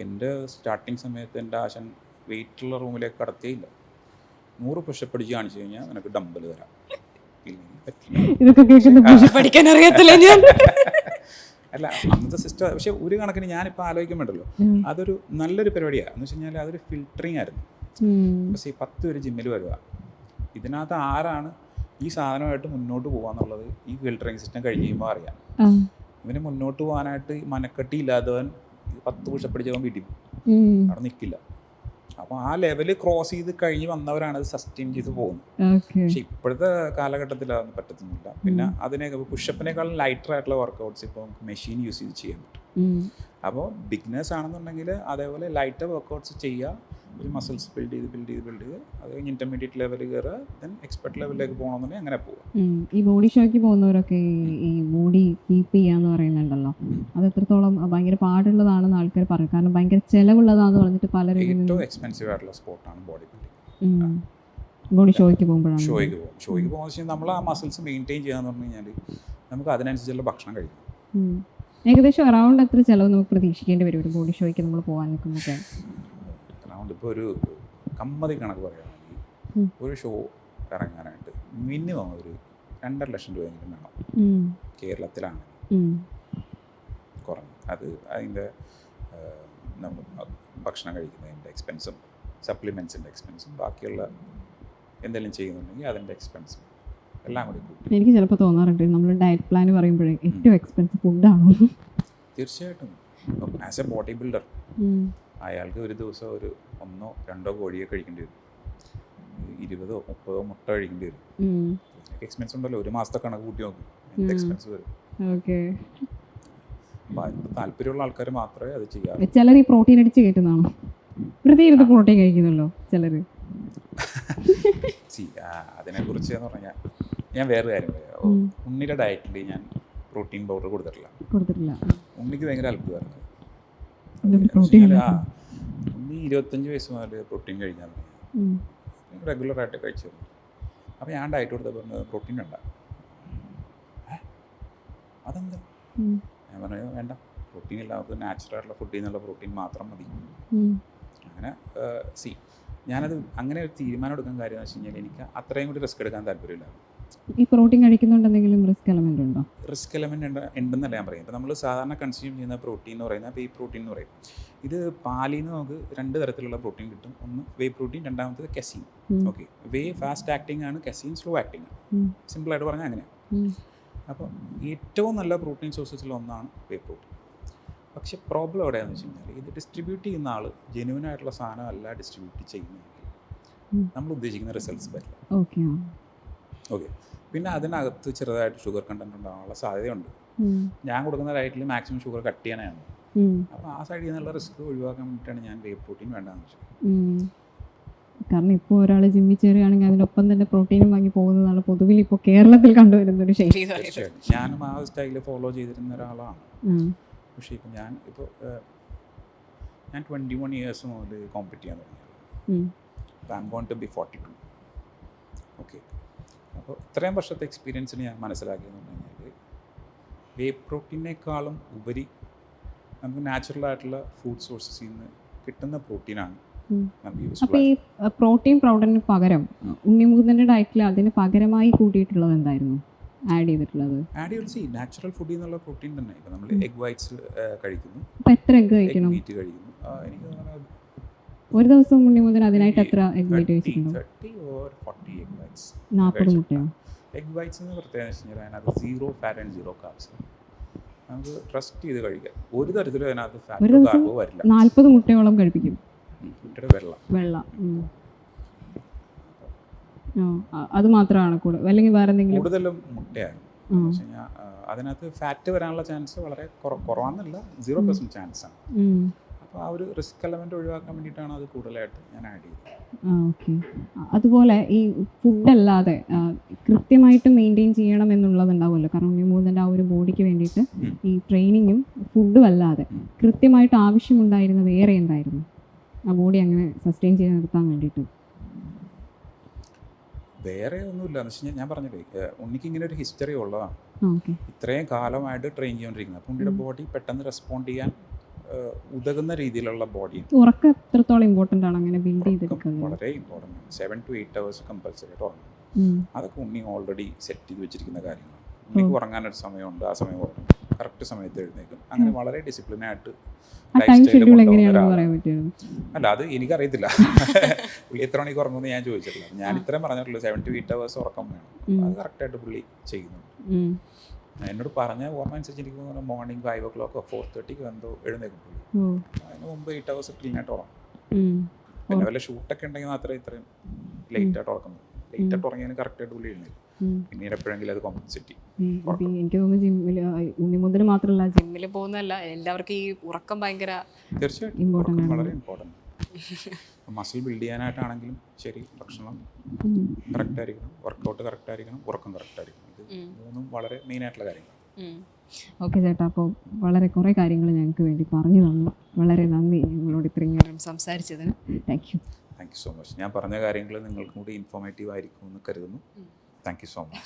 എൻ്റെ സ്റ്റാർട്ടിങ് സമയത്ത് എൻ്റെ ആശൻ വെയിറ്റുള്ള റൂമിലേക്ക് കടത്തിയില്ല. 100 പുഷപ്പ് അടിച്ച് കാണിച്ചു കഴിഞ്ഞാൽ നിനക്ക് ഡംബൽ തരാം, ഇല്ലെങ്കിൽ പറ്റില്ല. അല്ല, അന്നത്തെ സിസ്റ്റം. പക്ഷെ ഒരു കണക്കിന് ഞാനിപ്പോൾ ആലോചിക്കുമ്പോണ്ടല്ലോ, അതൊരു നല്ലൊരു പരിപാടിയാണ്. എന്ന് വെച്ച് കഴിഞ്ഞാൽ അതൊരു ഫിൽറ്ററിങ് ആയിരുന്നു. പക്ഷേ 10 പേര് ജിമ്മിൽ വരുക, ഇതിനകത്ത് ആരാണ് ഈ സാധനമായിട്ട് മുന്നോട്ട് പോകാന്നുള്ളത് ഈ ഫിൽറ്ററിങ് സിസ്റ്റം കഴിഞ്ഞ് കഴിയുമ്പോൾ അറിയാം. ഇവന് മുന്നോട്ട് പോകാനായിട്ട് മനക്കെട്ടി ഇല്ലാത്തവൻ 10 പുഷപ്പ് അടിച്ചവൻ വീട്ടിൽ അവിടെ നിൽക്കില്ല. അപ്പോൾ ആ ലെവല് ക്രോസ് ചെയ്ത് കഴിഞ്ഞ് വന്നവരാണ് അത് സസ്റ്റെയിൻ ചെയ്ത് പോകുന്നത്. പക്ഷെ ഇപ്പോഴത്തെ കാലഘട്ടത്തിൽ അതൊന്നും പറ്റത്തൊന്നുമില്ല. പിന്നെ അതിനെ പുഷപ്പിനേക്കാളും ലൈറ്റർ ആയിട്ടുള്ള വർക്കൗട്ട്സ് ഇപ്പോൾ നമുക്ക് മെഷീൻ യൂസ് ചെയ്ത് ചെയ്യാൻ പറ്റും. അപ്പോൾ ബിഗിനേഴ്സ് ആണെന്നുണ്ടെങ്കിൽ അതേപോലെ ലൈറ്റർ വർക്കൗട്ട്സ് ചെയ്യുക, ഒരു മസിൽസ് ബിൽഡ് ചെയ്ത് അത് കഴിഞ്ഞ് ഇൻ്റർമീഡിയറ്റ് ലെവലിൽ കയറുക, ദെൻ എക്സ്പെർട്ട് ലെവലിലേക്ക് പോകണമെന്നുണ്ടെങ്കിൽ അങ്ങനെ പോവുക. ഈ ബോഡി ഷോയ്ക്ക് പോകുന്നവരൊക്കെ ഈ ബോഡി കീപ്പ് ചെയ്യാന്ന് പറയുന്നുണ്ടല്ലോ, അത് എത്രത്തോളം ഭയങ്കര പാടുള്ളതാണെന്ന് ആൾക്കാർ പറയും. കാരണം ഭയങ്കര ചിലവുള്ളതാണെന്ന് പറഞ്ഞിട്ട് പലരും ഏറ്റവും എക്സ്പെൻസീവ് ആയിട്ടുള്ള സ്പോർട്ടാണ് ബോഡി ബിൽഡിംഗ്. ബോഡി ഷോയ്ക്ക് പോകുമ്പോഴാണ് ഷോയ്ക്ക് പോകുമ്പോൾ നമ്മൾ ആ മസിൽസ് മെയിൻറ്റെയിൻ ചെയ്യാന്ന് പറഞ്ഞു കഴിഞ്ഞാൽ നമുക്ക് അതിനനുസരിച്ചുള്ള ഭക്ഷണം കഴിക്കണം. ഏകദേശം അറൗണ്ട് എത്ര ചിലവ് നമുക്ക് പ്രതീക്ഷിക്കേണ്ടി വരും ഒരു ബോഡി ഷോയ്ക്ക് നമ്മൾ പോകാൻ നിൽക്കുമ്പോൾ? അറൗണ്ട് ഇപ്പോൾ ഒരു കമ്മതി കണക്ക് പറയുകയാണെങ്കിൽ ഒരു ഷോ ഇറങ്ങാനായിട്ട് മിനിമം ഒരു 2.5 ലക്ഷം രൂപയെങ്കിലും വേണം കേരളത്തിലാണ് കുറഞ്ഞത്. അത് അതിൻ്റെ നമ്മൾ ഭക്ഷണം കഴിക്കുന്നതിൻ്റെ എക്സ്പെൻസും സപ്ലിമെൻറ്റ്സിൻ്റെ എക്സ്പെൻസും ബാക്കിയുള്ള എന്തെങ്കിലും ചെയ്യുന്നുണ്ടെങ്കിൽ അതിൻ്റെ എക്സ്പെൻസും എല്ലാം കൂടി കൂട്ടി. എനിക്ക് ചിലപ്പോൾ തോന്നാറുണ്ട് നമ്മൾ ഡയറ്റ് പ്ലാൻ പറയുമ്പോഴേ ഏറ്റവും എക്സ്പെൻസീവ് ഫുഡാണോ? തീർച്ചയായിട്ടും. ആസ് എ ബോഡി ബിൽഡർ അയാൾക്ക് ഒരു ദിവസം ഒരു 1 or 2 കോഴിയെ കഴിക്കേണ്ടി വരും, 20 or 30 മുട്ട കഴിക്കേണ്ടി വരും. എക്സ്പെൻസ് ഉണ്ടല്ലോ, ഒരു മാസത്തെ കണക്ക് കൂട്ടി നോക്കും എന്ത് എക്സ്പെൻസ് വരും. അപ്പം അതിന് താല്പര്യമുള്ള ആൾക്കാർ മാത്രമേ അത് ചെയ്യാറുള്ളൂ. ചിലർ ഈ പ്രോട്ടീൻ അടിച്ച് കയറ്റുന്നതാണോ? പ്രത്യേകിച്ച് പ്രോട്ടീൻ കഴിക്കുന്നല്ലോ ചിലർ. അതിനെക്കുറിച്ച് എന്ന് പറഞ്ഞാൽ ഞാൻ വേറെ കാര്യം പറയാം. ഉണ്ണിയുടെ ഡയറ്റിൽ ഞാൻ പ്രോട്ടീൻ പൗഡർ കൊടുത്തിട്ടില്ല. ഉണ്ണിക്ക് ഭയങ്കര അത്ഭുതമായിരുന്നു. ഉണ്ണി 25 വയസ്സ് മുതൽ പ്രോട്ടീൻ കഴിക്കാൻ തുടങ്ങി, റെഗുലറായിട്ട് കഴിച്ചു. അപ്പോൾ ഞാൻ ഡയറ്റ് കൊടുത്തപ്പോൾ പറഞ്ഞത് പ്രോട്ടീൻ വേണ്ട. അതെന്താ? ഞാൻ പറഞ്ഞു വേണ്ട, പ്രോട്ടീൻ ഇല്ല, നമുക്ക് നാച്ചുറലായിട്ടുള്ള ഫുഡിൽ നിന്നുള്ള പ്രോട്ടീൻ മാത്രം മതി. അങ്ങനെ ഞാനത് അങ്ങനെ ഒരു തീരുമാനം എടുക്കാൻ കാര്യം എന്ന് വെച്ച് കഴിഞ്ഞാൽ എനിക്ക് അത്രയും കൂടി റിസ്ക് എടുക്കാൻ താല്പര്യമില്ല. ഈ പ്രോട്ടീൻ കഴിക്കുന്നുണ്ട് എന്തെങ്കിലും റിസ്ക് എലമെന്റ് ഉണ്ടോ? റിസ്ക് എലമെന്റ് ഉണ്ടെന്നല്ല ഞാൻ പറയും. ഇപ്പോൾ നമ്മൾ സാധാരണ കൺസ്യൂം ചെയ്യുന്ന പ്രോട്ടീൻ എന്ന് പറയുന്നത് വേ പ്രോട്ടീൻ എന്ന് പറയും. ഇത് പാലിൽ നിന്ന് നമുക്ക് 2 തരത്തിലുള്ള പ്രോട്ടീൻ കിട്ടും. ഒന്ന് വേ പ്രോട്ടീൻ, രണ്ടാമത്തേത് കെസീൻ. ഓക്കെ, വേ ഫാസ്റ്റ് ആക്ടിങ് ആണ്, കെസീൻ സ്ലോ ആക്ടിങ് ആണ്. സിമ്പിളായിട്ട് പറഞ്ഞാൽ അങ്ങനെയാണ്. അപ്പോൾ ഏറ്റവും നല്ല പ്രോട്ടീൻ സോഴ്സസിൽ ഒന്നാണ് വേ പ്രോട്ടീൻ. പക്ഷെ പ്രോബ്ലം എവിടെയാണെന്ന് വെച്ച് കഴിഞ്ഞാൽ ഇത് ഡിസ്ട്രിബ്യൂട്ട് ചെയ്യുന്ന ആൾ ജെന്യുവനായിട്ടുള്ള സാധനം അല്ല ഡിസ്ട്രിബ്യൂട്ട് ചെയ്യുന്നതെങ്കിൽ നമ്മൾ ഉദ്ദേശിക്കുന്ന റിസൾട്ട്സ് വരില്ല. ഓക്കെ, പിന്നെ അതിനകത്ത് ചെറുതായിട്ട് ഷുഗർ കണ്ടന്റ് ഉണ്ടാകാനുള്ള സാധ്യതയുണ്ട്. ഞാൻ കൊടുക്കുന്ന ഡയറ്റിൽ മാക്സിമം ഷുഗർ കട്ട് ചെയ്യാനാണ്. അപ്പോൾ ആ സൈഡിൽ നിന്നുള്ള റിസ്ക് ഒഴിവാക്കാൻ വേണ്ടിയിട്ടാണ് ഞാൻ വേ പ്രോട്ടീൻ വേണ്ടെന്ന് വെച്ചത്. കാരണം ഇപ്പോൾ ഒരാൾ ജിമ്മിൽ ചേരുകയാണെങ്കിൽ അതിനൊപ്പം തന്നെ പ്രോട്ടീനും വാങ്ങി പോകുന്നതാണ് പൊതുവിൽ ഇപ്പോൾ കേരളത്തിൽ കണ്ടുവരുന്ന ഒരു ശൈലി. ഞാനും ആ സ്റ്റൈൽ ഫോളോ ചെയ്തിരുന്ന ഒരാളാണ്. പക്ഷേ ഇപ്പം ഞാൻ 21 years മുതൽ കോമ്പറ്റ് ചെയ്യാൻ തുടങ്ങിയത്. I am going to be 42. Okay, അപ്പോൾ ഇത്രയും വർഷത്തെ എക്സ്പീരിയൻസിന് ഞാൻ മനസ്സിലാക്കിയെന്ന് പറഞ്ഞു കഴിഞ്ഞാൽ വേ പ്രോട്ടീനേക്കാളും ഉപരി നമുക്ക് നാച്ചുറലായിട്ടുള്ള ഫുഡ് സോഴ്സസിൽ നിന്ന് കിട്ടുന്ന പ്രോട്ടീനാണ് നമുക്ക് യൂസ്ഫുൾ. അപ്പോൾ ഈ പ്രോട്ടീൻ പൗഡറിന് പകരം ഉണ്ണിമുകുന്ദൻ്റെ ഡയറ്റിൽ അതിന് പകരമായി കൂട്ടിയിട്ടുള്ളത് എന്തായിരുന്നു ആഡ് ചെയ്തിട്ടുള്ളത്? നാച്ചുറൽ ഫുഡിൽ നിന്നുള്ള പ്രോട്ടീൻ തന്നെ. ഇപ്പം നമ്മൾ എഗ് വൈറ്റ്സ് കഴിക്കുന്നു. അപ്പോൾ എത്ര എഗ് കഴിക്കണം? മീറ്റ് കഴിക്കുന്നു. എനിക്ക് ഒരു ദിവസം ഉണ്ണിമുകുന്ദൻ അതിനായിട്ട് എത്ര എഗ് വൈറ്റ് കഴിച്ചിട്ടുണ്ടോ? 30 or 40 egg whites. 40 മുട്ടയോ? Egg whites എന്ന് പ്രത്യേകത വെച്ച് കഴിഞ്ഞാൽ അതിനകത്ത് 0 fat and 0 carbs. നമുക്ക് ട്രസ്റ്റ് ചെയ്ത് കഴിക്കാം. ഒരു തരത്തിലും അതിനകത്ത് ഫാറ്റോ കാർബോ വരില്ല. 40 മുട്ടയോളം കഴിപ്പിക്കും. മുട്ടയുടെ വെള്ള അത് മാത്രമാണ് കൂടുതൽ, അല്ലെങ്കിൽ വേറെ എന്തെങ്കിലും? കൂടുതലും മുട്ടയാണ്. എന്ന് വെച്ച് കഴിഞ്ഞാൽ അതിനകത്ത് ഫാറ്റ് വരാനുള്ള ചാൻസ് വളരെ കുറവാണെന്നല്ല 0% ചാൻസാണ്. അപ്പോൾ ആ ഒരു റിസ്ക് എലമെൻറ്റ് ഒഴിവാക്കാൻ വേണ്ടിയിട്ടാണ് അത് കൂടുതലായിട്ട് ഞാൻ ആഡ് ചെയ്തത്. ഓക്കെ. അതുപോലെ ഈ ഫുഡല്ലാതെ കൃത്യമായിട്ട് മെയിൻറ്റെയിൻ ചെയ്യണം എന്നുള്ളതുണ്ടാവുമല്ലോ. കാരണം ഉണ്ണിമുകുന്ദൻ്റെ ആ ഒരു ബോഡിക്ക് വേണ്ടിയിട്ട് ഈ ട്രെയിനിങ്ങും ഫുഡും അല്ലാതെ കൃത്യമായിട്ട് ആവശ്യമുണ്ടായിരുന്ന വേറെ എന്തായിരുന്നു ആ ബോഡി അങ്ങനെ സസ്റ്റെയിൻ ചെയ്ത് നിർത്താൻ വേണ്ടിയിട്ട്? വേറെ ഒന്നുമില്ല എന്ന് വെച്ച് കഴിഞ്ഞാൽ ഞാൻ പറഞ്ഞില്ലേ, ഉണ്ണിക്ക് ഇങ്ങനെ ഒരു ഹിസ്റ്ററി ഉള്ളതാണ്. ഓക്കെ. ഇത്രയും കാലമായിട്ട് ട്രെയിൻ ചെയ്തുകൊണ്ടിരിക്കുന്നത്. അപ്പോൾ ഉണ്ണിയുടെ ബോഡി പെട്ടെന്ന് റെസ്പോണ്ട് ചെയ്യാൻ ഉതകുന്ന രീതിയിലുള്ള ബോഡിയാണ്. ഉറക്കം എത്രത്തോളം ഇമ്പോർട്ടൻ്റ് ആണ് അങ്ങനെ ബിൽഡ് ചെയ്തെടുക്കുന്നത്? വളരെ ഇമ്പോർട്ടൻ്റ് ആണ്. 7 to 8 hours കമ്പൽസറി ആയിട്ട് ഉറങ്ങും. അതൊക്കെ ഉണ്ണി ഓൾറെഡി സെറ്റ് ചെയ്ത് വെച്ചിരിക്കുന്ന കാര്യങ്ങളാണ്. ഉണ്ണിക്ക് ഉറങ്ങാനൊരു സമയമുണ്ട്, ആ സമയം ഉറങ്ങും, കറക്റ്റ് സമയത്ത് എഴുന്നേക്കും. അങ്ങനെ വളരെ ഡിസിപ്ലിനായിട്ട് ലൈഫ് സ്റ്റൈൽ അല്ല, അത് എനിക്കറിയത്തില്ല. പുള്ളി എത്ര മണിക്ക് ഉറങ്ങുമെന്ന് ഞാൻ ചോദിച്ചിട്ടില്ല. ഞാൻ ഇത്രയും പറഞ്ഞിട്ടുള്ളൂ, 7 to 8 hours ഉറക്കം വേണം. അത് കറക്റ്റായിട്ട് പുള്ളി ചെയ്യുന്നുണ്ട്. എന്നോട് പറഞ്ഞ ഓർമ്മ അനുസരിച്ച് എനിക്ക് തോന്നുന്നു മോർണിംഗ് 5 o'clock 4:30 എന്തോ എഴുന്നേക്കും പുള്ളി. അതിന് മുമ്പ് 8 hours ക്ലീനായിട്ട് ഉറങ്ങും. പിന്നെ വല്ല ഷൂട്ടൊക്കെ ഉണ്ടെങ്കിൽ മാത്രമേ ഇത്രയും ലേറ്റായിട്ട് ഉറക്കുന്നത്. ലേറ്റായിട്ട് ഉറങ്ങിയതിന് കറക്റ്റായിട്ട് പുള്ളി എഴുന്നേക്കും. പിന്നീട് എപ്പോഴെങ്കിലും അത് കോമ്പൻസേറ്റ് ചെയ്യും. എനിക്ക് തോന്നുന്നു ജിമ്മിൽ ഉണ്ണിമുതൽ മാത്രമല്ല, ജിമ്മിൽ പോകുന്നതല്ല, എല്ലാവർക്കും ഈ ഉറക്കം ഭയങ്കര തീർച്ചയായിട്ടും ഉറക്കം വളരെ ഇമ്പോർട്ടൻ്റ്. മസിൽ ബിൽഡ് ചെയ്യാനായിട്ടാണെങ്കിലും ശരി, ഭക്ഷണം കറക്റ്റ് ആയിരിക്കണം, വർക്കൗട്ട് കറക്റ്റ് ആയിരിക്കണം, ഉറക്കം കറക്റ്റ് ആയിരിക്കണം. ഇത് മൂന്നും വളരെ മെയിൻ ആയിട്ടുള്ള കാര്യങ്ങളാണ്. ഓക്കെ ചേട്ടാ, അപ്പോൾ വളരെ കുറേ കാര്യങ്ങൾ ഞങ്ങൾക്ക് വേണ്ടി പറഞ്ഞു തന്നു. വളരെ നന്ദി നിങ്ങളോട് ഇത്രയും നേരം സംസാരിച്ചതിന്. Thank you so much. ഞാൻ പറഞ്ഞ കാര്യങ്ങൾ നിങ്ങൾക്കും കൂടി ഇൻഫോർമേറ്റീവ് ആയിരിക്കും എന്ന് കരുതുന്നു. Thank you so much.